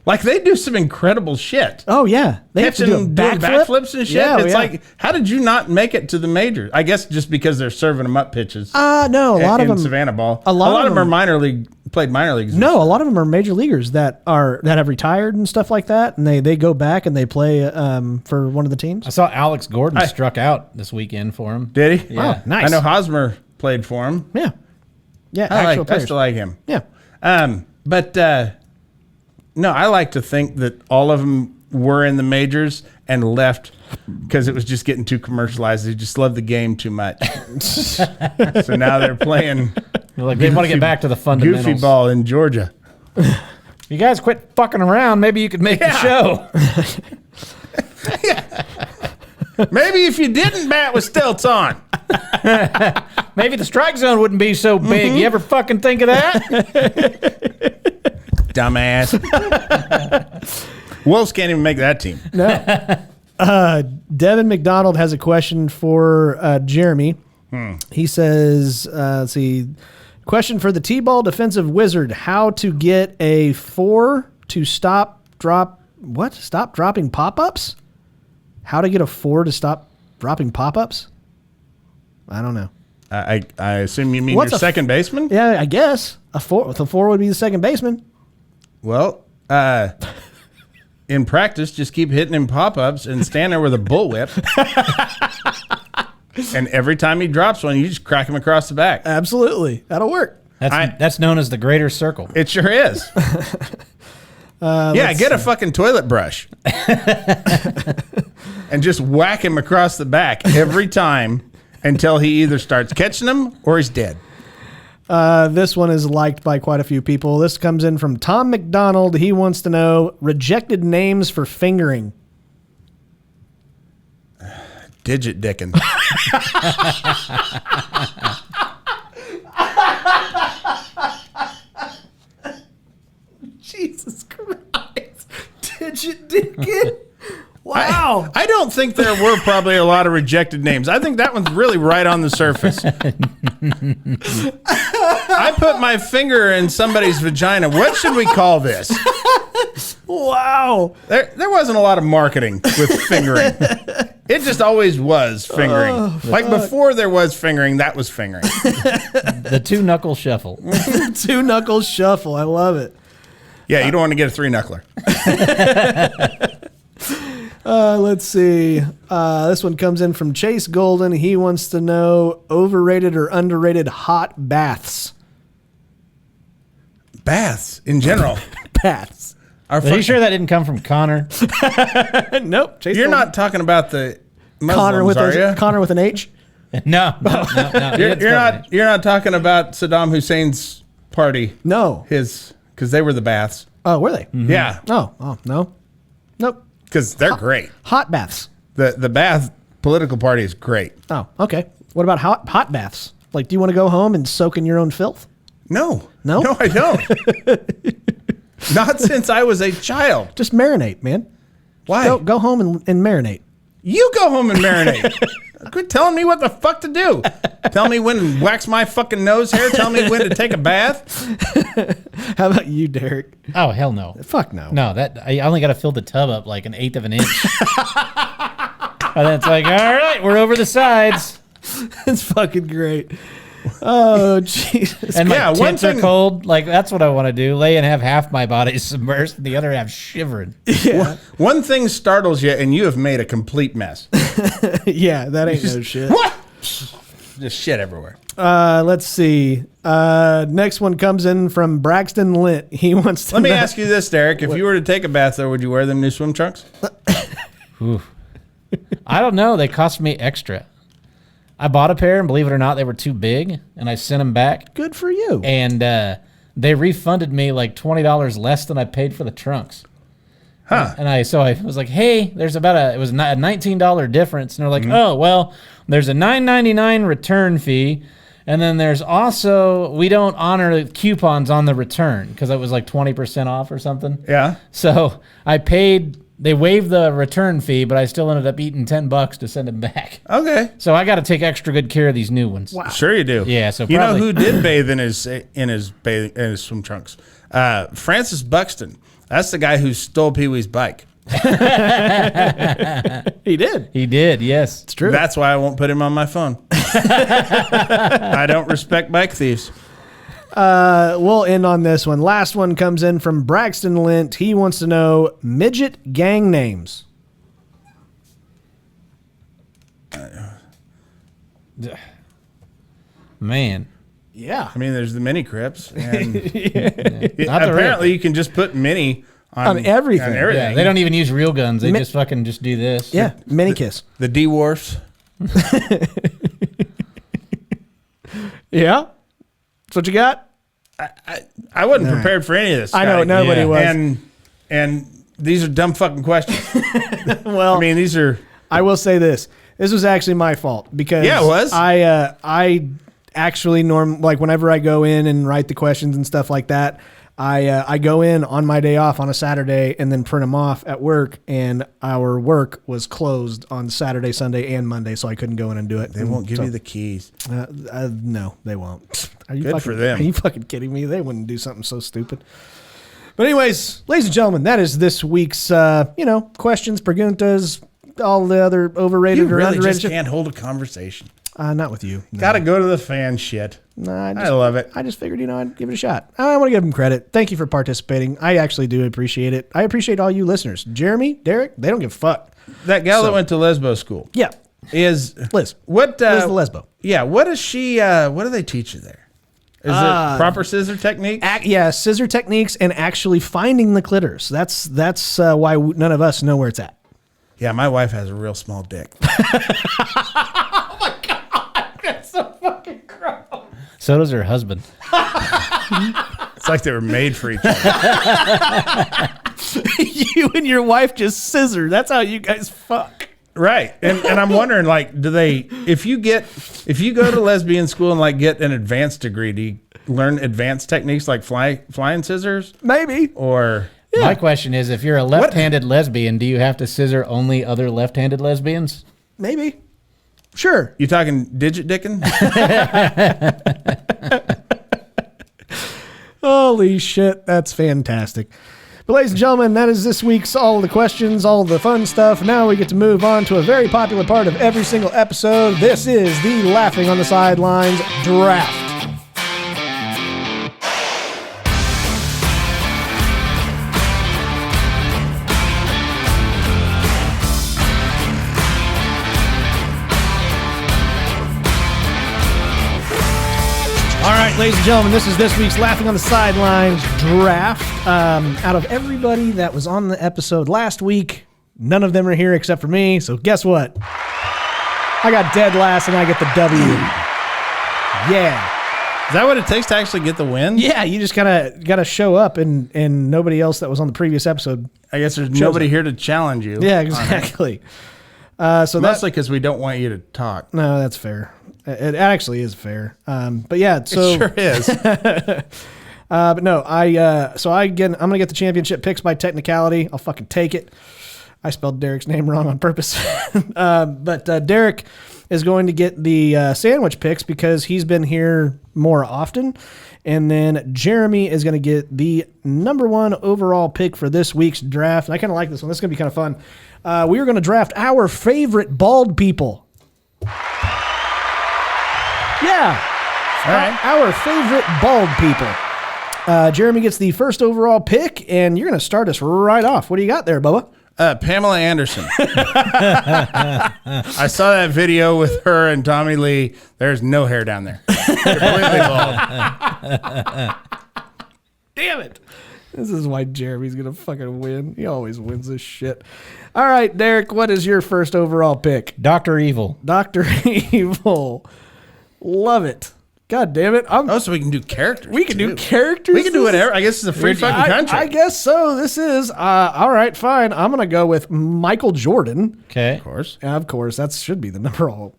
Like, they do some incredible shit. Oh, yeah. They have to do a Doing backflip? backflips and shit. Yeah, It's yeah. like, how did you not make it to the majors? I guess just because they're serving them up pitches. No, a lot of in them. Savannah Ball. A lot of of them them are played minor leagues. No, a lot of them are major leaguers that have retired and stuff like that, and they go back and they play for one of the teams. I saw Alex Gordon struck out this weekend for him. Did he? Yeah. Oh, nice. I know Hosmer played for him. Yeah, yeah. I Actual players. still like him. Yeah. But no, I like to think that all of them were in the majors and left because it was just getting too commercialized. They just love the game too much. So now they're playing Like they want to get back to the fundamentals. goofy ball in Georgia. You guys quit fucking around. Maybe you could make the show. Maybe if you didn't bat with stilts on. Maybe the strike zone wouldn't be so big. You ever fucking think of that? Dumbass. Wolves can't even make that team. Devin McDonald has a question for Jeremy. He says, let's see, Question for the T-ball defensive wizard: how to get a 4 to stop dropping pop-ups? How to get a 4 to stop dropping pop-ups? I don't know. I assume you mean What's your a second baseman? Yeah, I guess the 4 would be the second baseman. Well, in practice, just keep hitting him pop-ups and stand there with a bullwhip. And every time he drops one, you just crack him across the back. Absolutely, that'll work. That's known as the greater circle. It sure is. Get a fucking toilet brush. And just whack him across the back every time until he either starts catching them or he's dead. This one is liked by quite a few people. This comes in from Tom McDonald. He wants to know rejected names for fingering. Digit dickin'. Jesus Christ. Digit dickin'. Wow. I don't think there were probably a lot of rejected names. I think that one's really right on the surface. I put my finger in somebody's vagina. What should we call this? Wow. There wasn't a lot of marketing with fingering. It just always was fingering. Before there was fingering, that was fingering. The 2-knuckle shuffle. 2-knuckle shuffle. I love it. Yeah, you don't want to get a 3-knuckler. Let's see. This one comes in from Chase Golden. He wants to know overrated or underrated hot baths. Baths in general. Baths. Are you sure that didn't come from Connor? Nope. Chase You're Golden. not talking about the Muslims, Connor are you? Connor with an H. No. You're not talking about Saddam Hussein's party. No. Because they were the baths. Oh, were they? Mm-hmm. Yeah. Oh, no. Nope. Because they're great. Hot baths. The bath political party is great. Oh, okay. What about hot baths? Like, do you want to go home and soak in your own filth? No. No? No, I don't. Not since I was a child. Just marinate, man. Why? Go home and marinate. You go home and marinate. Quit telling me what the fuck to do. Tell me when to wax my fucking nose hair. Tell me when to take a bath. How about you, Derek? Oh, hell no. Fuck no. No, I only got to fill the tub up like 1/8 of an inch. And then it's like, all right, we're over the sides. It's fucking great. Oh, Jesus. And my Yeah, one tits are thing- cold. Like, that's what I want to do. Lay and have half my body submerged and the other half shivering. Yeah. One thing startles you, and you have made a complete mess. Yeah, that ain't no shit. What? Just shit everywhere. Let's see. Next one comes in from Braxton Lint. He wants to Let me know- ask you this, Derek. If you were to take a bath, though, would you wear them new swim trunks? I don't know. They cost me extra. I bought a pair, and believe it or not, they were too big, and I sent them back. Good for you. And they refunded me like $20 less than I paid for the trunks. Huh. And I was like, hey, there's it was a $19 difference. And they're like, oh, well, there's a $9.99 return fee. And then there's also, we don't honor coupons on the return because it was like 20% off or something. Yeah. So they waived the return fee, but I still ended up eating $10 to send them back. Okay. So I got to take extra good care of these new ones. Wow. Sure you do. Yeah, so you know probably- who did bathe in his swim trunks? Francis Buxton. That's the guy who stole Pee Wee's bike. He did. He did, yes. It's true. That's why I won't put him on my phone. I don't respect bike thieves. We'll end on this one. Last one comes in from Braxton Lint. He wants to know midget gang names. Man. Yeah. I mean, there's the mini Crips, and Not the real apparently you can just put mini On everything. Yeah, they don't even use real guns. They just fucking just do this. Yeah. Mini kiss. The D-Wharfs. Yeah. That's what you got? I wasn't prepared for any of this. I know, Scotty. nobody was. And these are dumb fucking questions. Well, I mean, these are. I will say this. This was actually my fault because Yeah, it was. I actually like whenever I go in and write the questions and stuff like that, I go in on my day off on a Saturday and then print them off at work, and our work was closed on Saturday, Sunday, and Monday, so I couldn't go in and do it. They won't give you the keys. No, they won't. Are you Good for them. Are you fucking kidding me? They wouldn't do something so stupid. But anyways, ladies and gentlemen, that is this week's, questions, preguntas, all the other overrated You or really underrated just shit. can't hold a conversation. Not with you. No. Got to go to the fan shit. No, I love it. I just figured, I'd give it a shot. I want to give them credit. Thank you for participating. I actually do appreciate it. I appreciate all you listeners. Jeremy, Derek, they don't give a fuck. That gal that went to lesbo school Yeah. is Liz. what? Liz the lesbo. Yeah. What is she? What do they teach you there? Is it proper scissor technique? Scissor techniques and actually finding the clitoris. That's why none of us know where it's at. Yeah, my wife has a real small dick. So does her husband. It's like they were made for each other. You and your wife just scissor. That's how you guys fuck. Right. And I'm wondering, like, do they, if you go to lesbian school and like get an advanced degree, do you learn advanced techniques like flying scissors? Maybe. Or My question is, if you're a left-handed lesbian, do you have to scissor only other left-handed lesbians? Maybe. Sure. you talking digit dicking? Holy shit. That's fantastic. But ladies and gentlemen, that is this week's all the questions, all the fun stuff. Now we get to move on to a very popular part of every single episode. This is the Laughing on the Sidelines draft. All right, ladies and gentlemen, this is this week's Laughing on the Sidelines draft. Out of everybody that was on the episode last week, none of them are here except for me. So guess what? I got dead last and I get the W. Yeah. Is that what it takes to actually get the win? Yeah, you just gotta show up and nobody else that was on the previous episode. I guess there's nobody here to challenge you. Yeah, exactly. So Mostly because we don't want you to talk. No, that's fair. It actually is fair. But yeah, so It sure is. but no, I'm gonna get the championship picks by technicality. I'll fucking take it. I spelled Derek's name wrong on purpose. But Derek is going to get the sandwich picks because he's been here more often. And then Jeremy is going to get the number 1 overall pick for this week's draft. And I kind of like this one. This is going to be kind of fun. We are going to draft our favorite bald people. Yeah. All right. Our favorite bald people. Jeremy gets the first overall pick, and you're going to start us right off. What do you got there, Bubba? Pamela Anderson. I saw that video with her and Tommy Lee. There's no hair down there. Completely bald. Damn it. This is why Jeremy's going to fucking win. He always wins this shit. All right, Derek, what is your first overall pick? Dr. Evil. Dr. Evil. Love it. God damn it. So we can do characters. We can do too. characters. We can do whatever. I guess it's a free fucking country. I guess so. This is, all right, fine. I'm going to go with Michael Jordan. Okay. Of course. Of course, that should be the number 1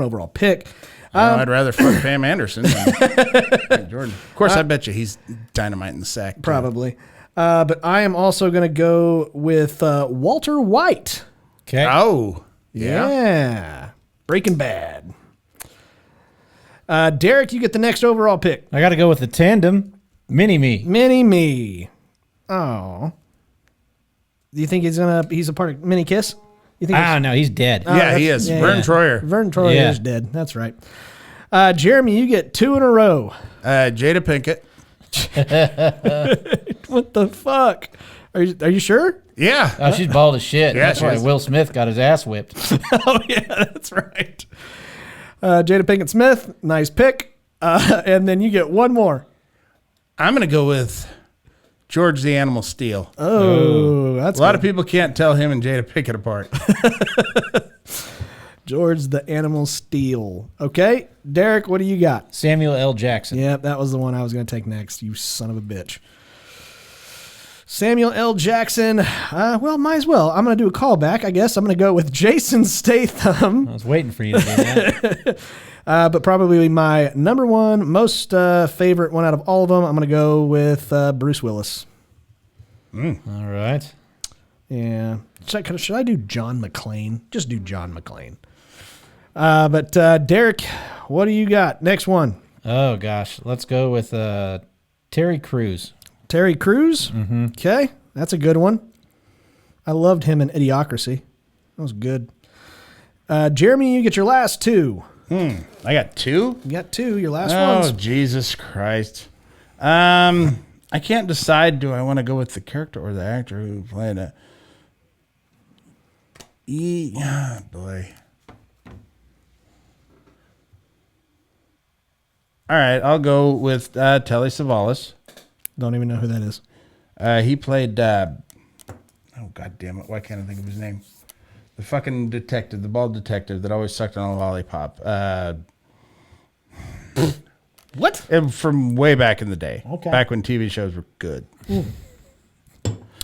overall pick. I'd rather fuck Pam Anderson than Jordan. Of course, I bet you he's dynamite in the sack. too. Probably. But I am also going to go with Walter White. Okay. Oh. Yeah. Yeah. Breaking Bad. Derek, you get the next overall pick. I got to go with the tandem, Mini-Me. Mini-Me. Oh. Do you think he's a part of Mini Kiss? You think I don't know. He's dead. Yeah, he is. Vern Troyer. Vern Troyer Yeah. is dead. That's right. Jeremy, you get 2 in a row. Jada Pinkett. What the fuck? Are you sure? Yeah. Oh, she's bald as shit. Yeah, That's she why is. Will Smith got his ass whipped. Oh, yeah, that's right. Jada Pinkett Smith, nice pick. And then you get one more. I'm going to go with George the Animal Steel. Oh, that's A lot of people can't tell him and Jada Pinkett apart. George the Animal Steel. Okay, Derek, what do you got? Samuel L. Jackson. Yep, that was the one I was going to take next, you son of a bitch. Samuel L. Jackson. Well, might as well. I'm going to do a callback, I guess. I'm going to go with Jason Statham. I was waiting for you to do that. But probably my number one, most favorite one out of all of them, I'm going to go with Bruce Willis. All right. Yeah. Should I do John McClane? Just do John McClane. But Derek, what do you got? Next one. Oh, gosh. Let's go with Terry Crews. Terry Crews? Mm-hmm. Okay. That's a good one. I loved him in Idiocracy. That was good. Jeremy, you get your last two. I got two? You got two, your last ones. Oh, Jesus Christ. I can't decide, do I want to go with the character or the actor who played it? Boy. All right, I'll go with Telly Savalas. Don't even know who that is. He played, oh, God damn it, why can't I think of his name? The fucking detective, the bald detective that always sucked on a lollipop. What? From way back in the day. Okay. Back when TV shows were good. Not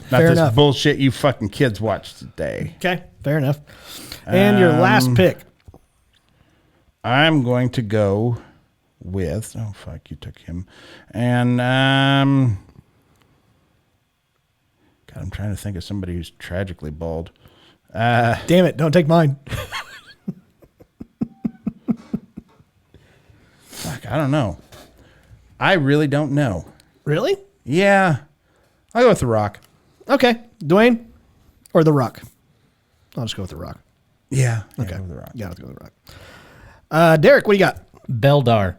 Fair this enough. bullshit you fucking kids watch today. Okay, fair enough. And your last pick. I'm going to go with, oh, fuck, you took him. And, God, I'm trying to think of somebody who's tragically bald. Damn it, don't take mine. Fuck, I don't know. I really don't know. Really? Yeah. I'll go with The Rock. Okay. Dwayne or The Rock? I'll just go with The Rock. Yeah. Okay. Go with The Rock. Yeah, let's go with The Rock. Derek, what do you got? Beldar.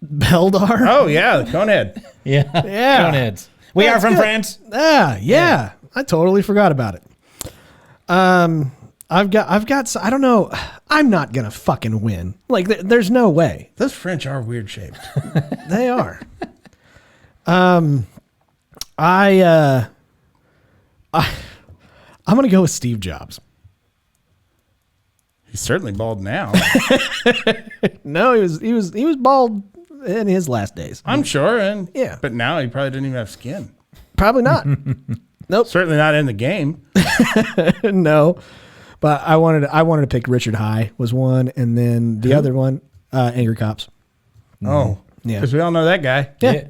Beldar? Oh, yeah, the Conehead. Yeah. Yeah. Coneheads. We That's are from good. France. Yeah. I totally forgot about it. I've got, I don't know. I'm not going to fucking win. Like, there's no way. Those French are weird shaped. They are. I'm going to go with Steve Jobs. He's certainly bald now. No, he was bald in his last days. I'm sure. And Yeah. But now he probably didn't even have skin. Probably not. Nope. Certainly not in the game. No. But I wanted to pick Richard High was one, and then the other one, Angry Cops. Oh. Yeah. Because we all know that guy. Yeah.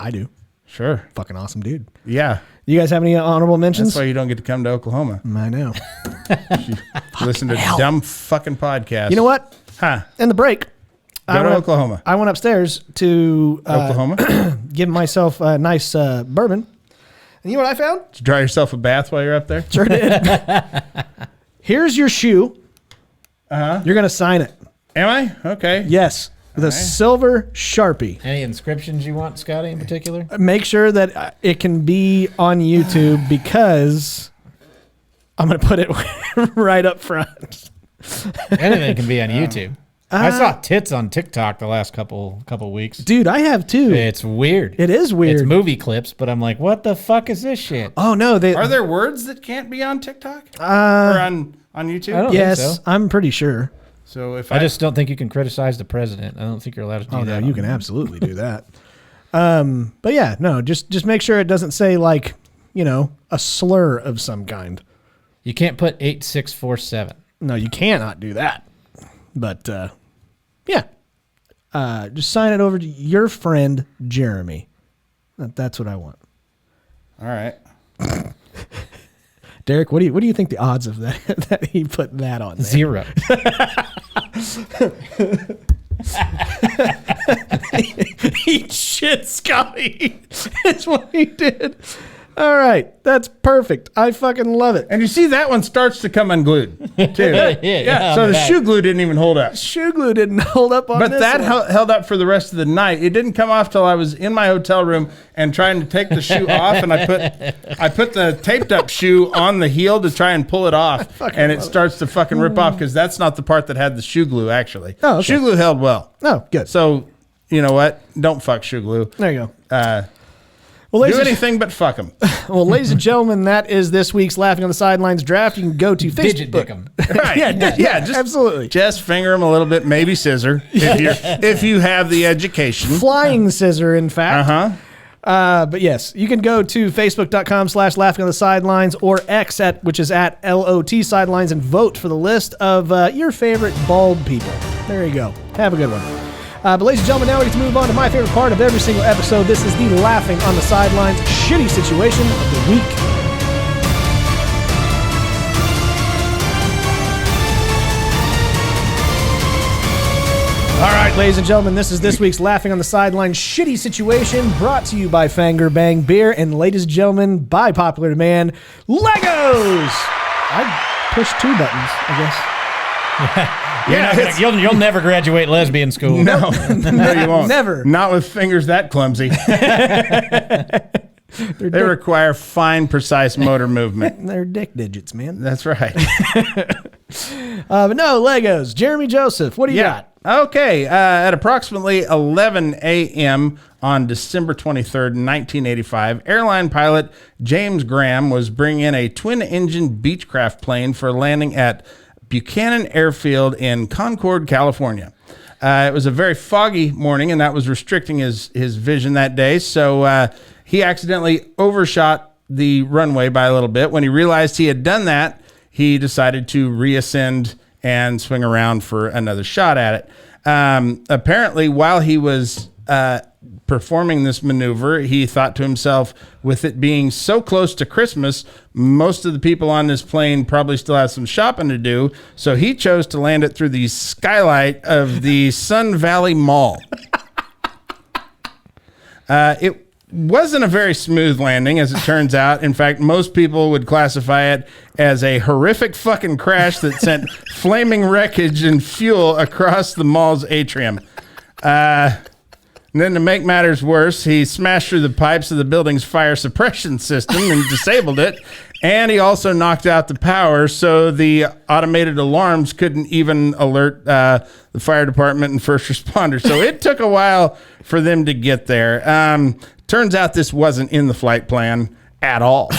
I do. Sure. Fucking awesome dude. Yeah. You guys have any honorable mentions? That's why you don't get to come to Oklahoma. I know. Listen to dumb fucking podcasts. You know what? Huh. In the break, Go to Oklahoma. I went upstairs to Oklahoma? give myself a nice bourbon. And you know what I found? Did you draw yourself a bath while you're up there? Sure did. Here's your shoe. Uh-huh. You're going to sign it. Am I? Okay. Yes. With a silver Sharpie. Any inscriptions you want, Scotty, in particular? Make sure that it can be on YouTube because I'm going to put it right up front. Anything can be on YouTube. I saw tits on TikTok the last couple weeks. Dude, I have too. It's weird. It is weird. It's movie clips, but I'm like, what the fuck is this shit? Oh, no. Are there words that can't be on TikTok? Or on YouTube? I don't Yes, think so. I'm pretty sure. So if I just don't think you can criticize the president. I don't think you're allowed to do Oh, that. no, you can absolutely do that. But yeah, no, just make sure it doesn't say like, a slur of some kind. You can't put 8647. No, you cannot do that. But yeah, just sign it over to your friend Jeremy. That's what I want. All right. Derek, what do you think the odds of that that he put that on there? 0. Eat shit, Scotty. That's what he did. All right, that's perfect. I fucking love it. And you see that one starts to come unglued, too. Yeah, So the back. shoe glue didn't even hold up. Shoe glue didn't hold up on But this that one. held up for the rest of the night. It didn't come off till I was in my hotel room and trying to take the shoe off, and I put the taped up shoe on the heel to try and pull it off, and it starts to fucking rip off because that's not the part that had the shoe glue actually. Oh, okay. Shoe glue held well. Oh, good. So you know what? Don't fuck shoe glue. There you go. Do Well, anything but fuck them. ladies and gentlemen, that is this week's Laughing on the Sidelines draft. You can go to Digit Facebook. dick 'em. Right? Yeah. Just Absolutely. Just finger them a little bit, maybe scissor if you have the education. Flying scissor, in fact. But yes, you can go to facebook.com/laughing on the sidelines or X which is at LOT sidelines and vote for the list of your favorite bald people. There you go. Have a good one. But ladies and gentlemen, now we get to move on to my favorite part of every single episode. This is the laughing on the sidelines shitty situation of the week. All right, ladies and gentlemen, this is this week's Laughing on the Sidelines shitty situation, brought to you by Fanger Bang Beer, and ladies and gentlemen, by popular demand, Legos! I pushed 2 buttons, I guess. You'll never graduate lesbian school. No, you won't. Never. Not with fingers that clumsy. They require fine, precise motor movement. They're dick digits, man. That's right. But no, Legos. Jeremy Joseph, what do you got? Okay. At approximately 11 a.m. on December 23rd, 1985, airline pilot James Graham was bringing in a twin-engine Beechcraft plane for landing at Buchanan Airfield in Concord, California. It was a very foggy morning, and that was restricting his vision that day, so he accidentally overshot the runway by a little bit. When he realized he had done that, he decided to reascend and swing around for another shot at it. Apparently, while he was performing this maneuver, he thought to himself, with it being so close to Christmas, most of the people on this plane probably still have some shopping to do, so he chose to land it through the skylight of the Sun Valley Mall. It wasn't a very smooth landing, as it turns out. In fact, most people would classify it as a horrific fucking crash that sent flaming wreckage and fuel across the mall's atrium. And then to make matters worse, he smashed through the pipes of the building's fire suppression system and disabled it. And he also knocked out the power, so the automated alarms couldn't even alert the fire department and first responders. So it took a while for them to get there. Turns out this wasn't in the flight plan at all.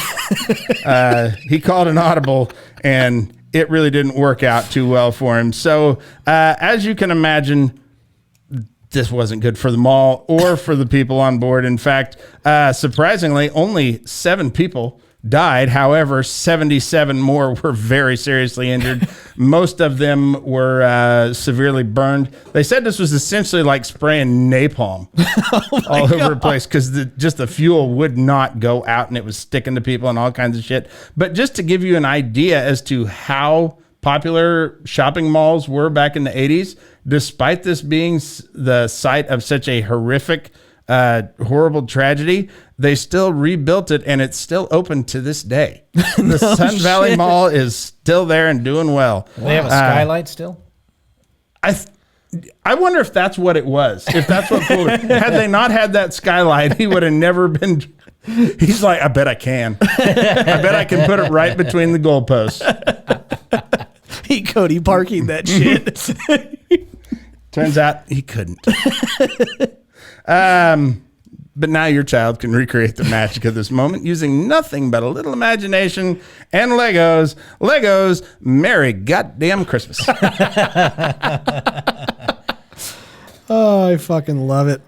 He called an audible, and it really didn't work out too well for him. So as you can imagine, this wasn't good for the mall or for the people on board. In fact, surprisingly, only 7 people died. However, 77 more were very seriously injured. Most of them were severely burned. They said this was essentially like spraying napalm all over the place, because just the fuel would not go out, and it was sticking to people and all kinds of shit. But just to give you an idea as to how popular shopping malls were back in the 80s, despite this being the site of such a horrific, horrible tragedy, they still rebuilt it, and it's still open to this day. The Sun Valley Mall is still there and doing well. They have a skylight still? I wonder if that's what it was. If that's what fooled him. Had they not had that skylight, he would have never been. He's like, I bet I can. I bet I can put it right between the goalposts. He Cody parking that shit. Turns out he couldn't. But now your child can recreate the magic of this moment using nothing but a little imagination and Legos. Legos, Merry Goddamn Christmas. Oh, I fucking love it.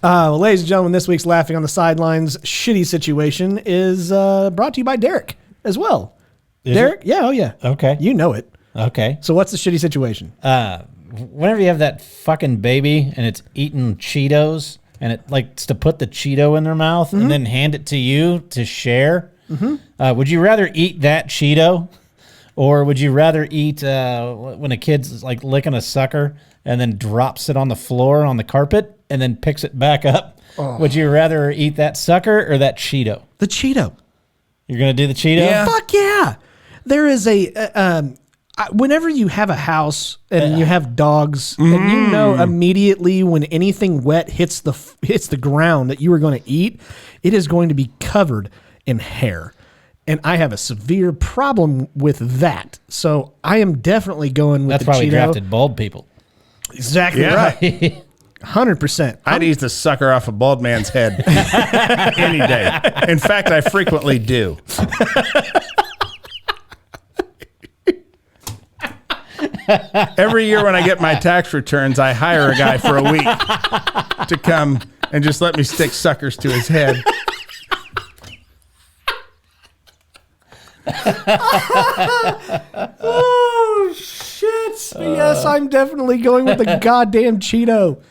Well, ladies and gentlemen, this week's Laughing on the Sidelines shitty situation is brought to you by Derek as well. Derek? Yeah, oh yeah. Okay. You know it. Okay. So what's the shitty situation? Whenever you have that fucking baby and it's eating Cheetos and it likes to put the Cheeto in their mouth and then hand it to you to share, would you rather eat that Cheeto, or would you rather eat when a kid's like licking a sucker and then drops it on the floor on the carpet and then picks it back up? Oh. Would you rather eat that sucker or that Cheeto? The Cheeto. You're going to do the Cheeto? Yeah. Fuck yeah. There is a... whenever you have a house and you have dogs, and you know immediately when anything wet hits the ground that you are going to eat, it is going to be covered in hair. And I have a severe problem with that. So I am definitely going with That's the why we Cheeto. drafted bald people. Exactly right. 100%. I'd eat the sucker off a bald man's head any day. In fact, I frequently do. Every year when I get my tax returns, I hire a guy for a week to come and just let me stick suckers to his head. Oh, shit. Yes, I'm definitely going with the goddamn Cheeto.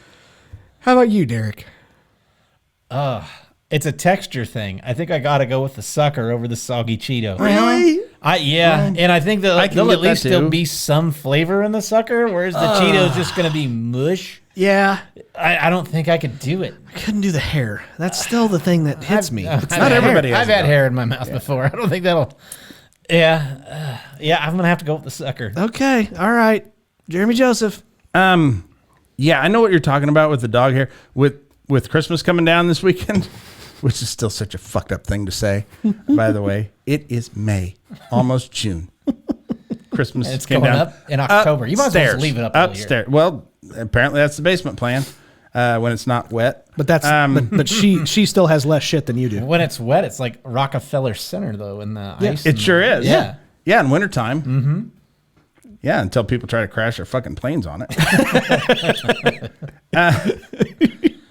How about you, Derek? It's a texture thing. I think I got to go with the sucker over the soggy Cheeto. Really? And I think that I can there'll get at least that still too. be some flavor in the sucker, whereas the Cheeto's just going to be mush. Yeah. I don't think I could do it. I couldn't do the hair. That's still the thing that hits me. It's not everybody has I've had it, hair in my mouth before. I don't think that'll. Yeah, I'm gonna have to go with the sucker. Okay. All right. Jeremy Joseph. Yeah, I know what you're talking about with the dog hair. With Christmas coming down this weekend, which is still such a fucked up thing to say, by the way. It is May, almost June. Christmas It's came going down up in October. You might as well just leave it up all year. upstairs. Well, apparently that's the basement plan when it's not wet. But that's but she still has less shit than you do. When it's wet, it's like Rockefeller Center though in the ice. It sure is. Yeah. Yeah, in wintertime. Mm-hmm. Yeah, until people try to crash their fucking planes on it.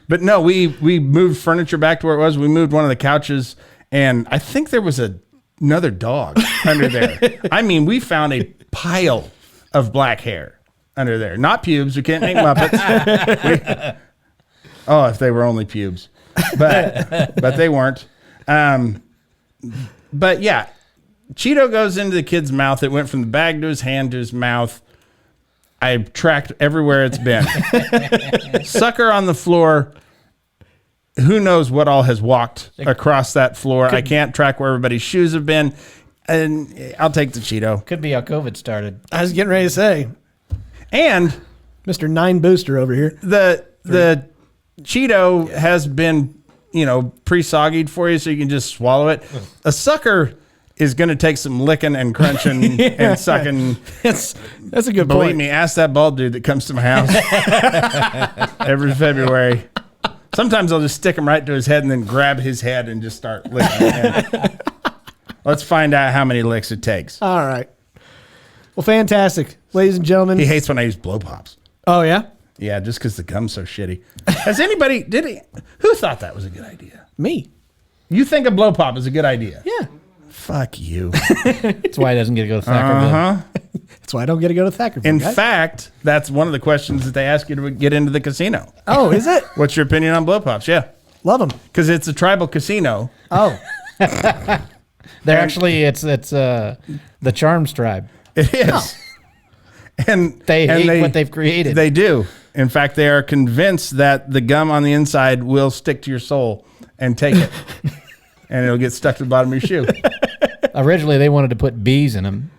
But no, we moved furniture back to where it was. We moved one of the couches, and I think there was another dog under there. I mean, we found a pile of black hair under there. Not pubes. We can't make Muppets. If they were only pubes. But they weren't. But yeah, Cheeto goes into the kid's mouth. It went from the bag to his hand to his mouth. I tracked everywhere it's been. Sucker on the floor. Who knows what all has walked across that floor? I can't track where everybody's shoes have been. And I'll take the Cheeto. Could be how COVID started. I was getting ready to say, And Mr. 9 Booster over here. the Cheeto has been, pre-soggied for you so you can just swallow it. A sucker is going to take some licking and crunching and sucking. That's a good Believe point. me, ask that bald dude that comes to my house every February. Sometimes I'll just stick him right to his head and then grab his head and just start licking it. Let's find out how many licks it takes. All right. Well, fantastic. Ladies and gentlemen. He hates when I use blow pops. Oh, yeah? Yeah, just because the gum's so shitty. Who thought that was a good idea? Me. You think a blow pop is a good idea? Yeah. Fuck you. That's why he doesn't get to go to Thackerville. That's why I don't get to go to Thackerville. In guys. fact, that's one of the questions that they ask you to get into the casino. Oh, is it? What's your opinion on blow pops? Yeah. Love them. Because it's a tribal casino. Oh. They're actually it's the Charms tribe. It is. And They hate what they've created. They do. In fact, they are convinced that the gum on the inside will stick to your soul and take it. And it'll get stuck to the bottom of your shoe. Originally, they wanted to put bees in them.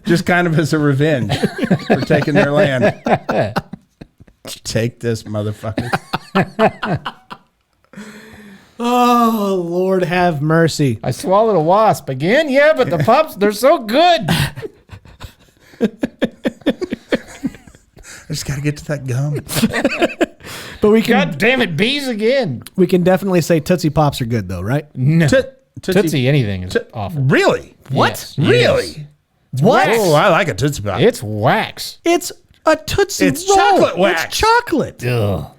Just kind of as a revenge for taking their land. Take this, motherfucker. Oh, Lord have mercy. I swallowed a wasp again. Yeah, but the pups, they're so good. I just got to get to that gum. But we can God damn it, bees again. we can definitely say Tootsie Pops are good, though, right? No. Tootsie. Tootsie anything is awful. Really? What? Really? What? Oh, I like a Tootsie Pop. It's wax. It's a Tootsie It's Roll. chocolate wax. It's chocolate. Ugh.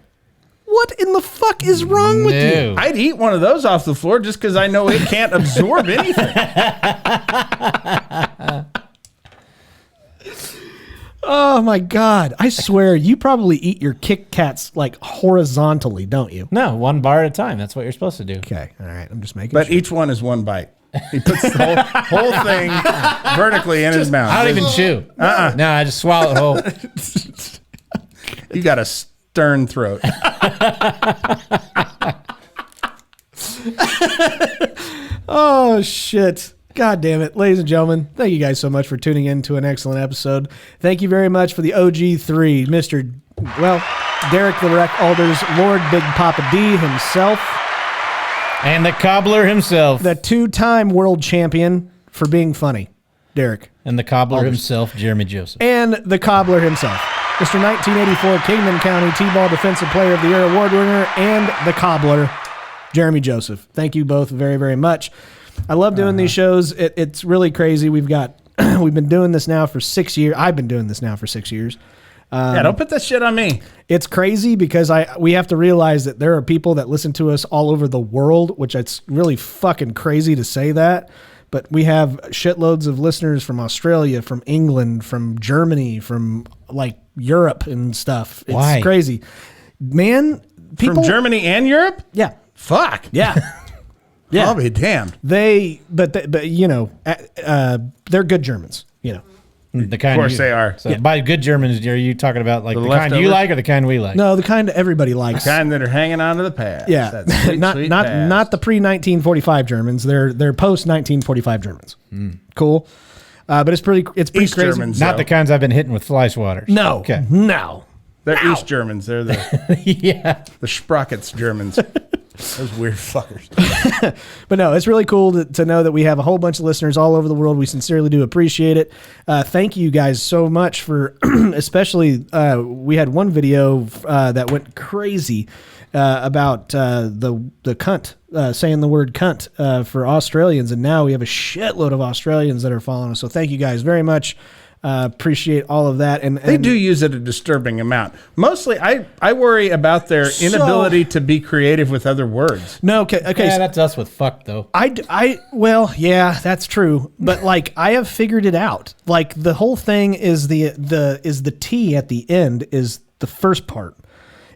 What in the fuck is wrong with you? No. I'd eat one of those off the floor just because I know it can't absorb anything. Oh, my God. I swear, you probably eat your Kit Kats, like, horizontally, don't you? No, one bar at a time. That's what you're supposed to do. Okay. All right. I'm just making But sure. each one is one bite. He puts the whole thing vertically in his mouth. I don't even chew. No, I just swallow it whole. You got a stern throat. Oh, shit. God damn it. Ladies and gentlemen, thank you guys so much for tuning in to an excellent episode. Thank you very much for the OG3, Mr. Derek the Wreck Alders, Lord Big Papa D himself, And the cobbler himself. the two-time world champion for being funny, Derek, And the cobbler himself, Jeremy Joseph. and the cobbler himself, Mr. 1984 Kingman County T-Ball Defensive Player of the Year award winner, and the cobbler, Jeremy Joseph. Thank you both very, very much. I love doing these shows. It's really crazy. We've been doing this now for 6 years. I've been doing this now for 6 years. Yeah, don't put that shit on me. It's crazy because we have to realize that there are people that listen to us all over the world, which it's really fucking crazy to say that. But we have shitloads of listeners from Australia, from England, from Germany, from like Europe and stuff. It's Why? crazy. Man, people From Germany and Europe? Yeah. Fuck. Yeah. Yeah. I'll be damned. But you know, they're good Germans, you know. The kind Of course they are. So by good Germans, are you talking about like the kind leftovers? you like or the kind we like? No, the kind that everybody likes. Kind that are hanging on to the past. Yeah. That sweet, not sweet not past. not the pre-1945 Germans. They're post 1945 Germans. Cool. But it's pretty East crazy. Germans. Not though. the kinds I've been hitting with fly swatters. No. Okay. No. They're East Germans. They're the Yeah. the Sprockets Germans. Those weird fuckers. But no, it's really cool to know that we have a whole bunch of listeners all over the world. We sincerely do appreciate it. Thank you guys so much for, especially, we had one video that went crazy about the cunt, saying the word cunt for Australians. And now we have a shitload of Australians that are following us. So thank you guys very much. Appreciate all of that. And They do use it a disturbing amount. Mostly, I worry about their inability to be creative with other words. No, okay. Yeah, that's us with fuck though. Well, yeah, that's true. But like, I have figured it out. Like the whole thing is the T at the end is the first part,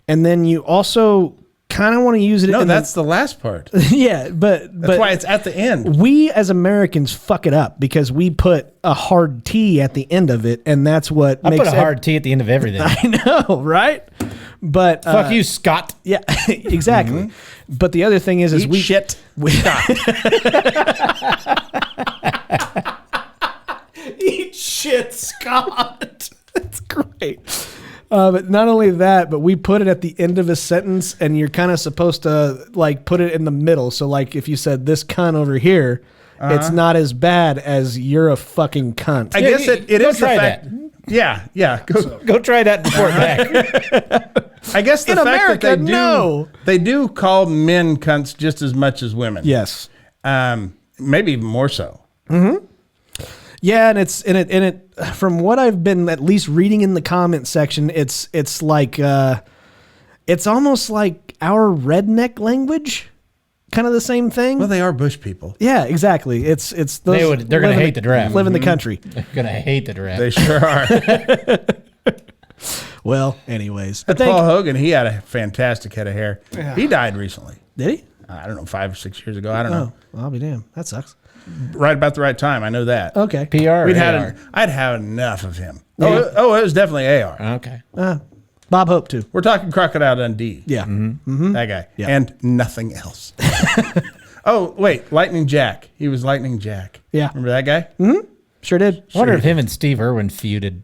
and then you also kind of want to use it. No, in that's the last part. yeah, but That's why it's at the end. we as Americans fuck it up because we put a hard T at the end of it, and that's what I makes put a hard T at the end of everything. I know, right? But Fuck you, Scott. yeah, exactly. But the other thing is Eat we shit. Eat shit, Scott. That's great. But not only that, but we put it at the end of a sentence, and you're kind of supposed to like put it in the middle. So like if you said this cunt over here, it's not as bad as you're a fucking cunt. I guess it go is the try fact. Yeah. Go try that and report back. I guess the In fact America, that no. they do call men cunts just as much as women. Yes. Maybe even more so. Yeah, and it from what I've been at least reading in the comment section, it's like it's almost like our redneck language, kind of the same thing. Well, they are bush people. Yeah, exactly. It's those They're gonna hate the draft. Live in the country. They're gonna hate the draft. They sure are. Well, anyways, But Paul Hogan, he had a fantastic head of hair. Yeah. He died recently. did he? I don't know, 5 or 6 years ago. I don't know. Well, I'll be damned. That sucks. Right about the right time. I know that. Okay. PR. Or AR? I'd had enough of him. Oh, it was definitely AR. Okay. Bob Hope too. We're talking Crocodile Dundee. Yeah. That guy. Yeah. And nothing else. Oh, wait. Lightning Jack. He was Lightning Jack. Yeah. Remember that guy? Sure did. I wonder if him and Steve Irwin feuded.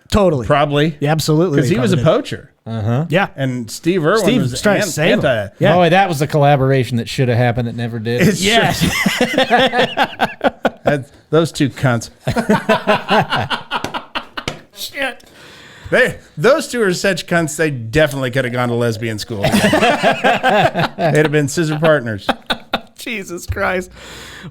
Totally. Probably. Yeah, absolutely. Because they he was a probably poacher. did. Yeah. And Steve Irwin Steve was trying to save him. anti. Yeah. Oh, that was the collaboration that should have happened that never did. It's Yes. those two cunts. Shit. Those two are such cunts, they definitely could have gone to lesbian school. They'd have been scissor partners. Jesus Christ.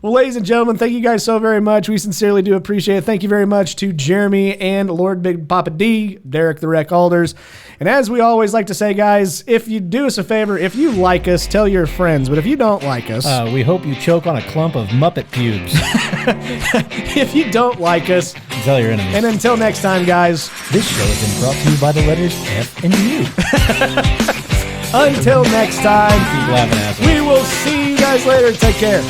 Well, ladies and gentlemen, thank you guys so very much. We sincerely do appreciate it. Thank you very much to Jeremy and Lord Big Papa D, Derek the Wreck Alders. And as we always like to say, guys, if you do us a favor, if you like us, tell your friends. But if you don't like us, We hope you choke on a clump of Muppet pubes. if you don't like us, Tell your enemies. and until next time, guys, This show has been brought to you by the letters F and U. until next time, Keep laughing, asshole. we will see you guys later. Take care.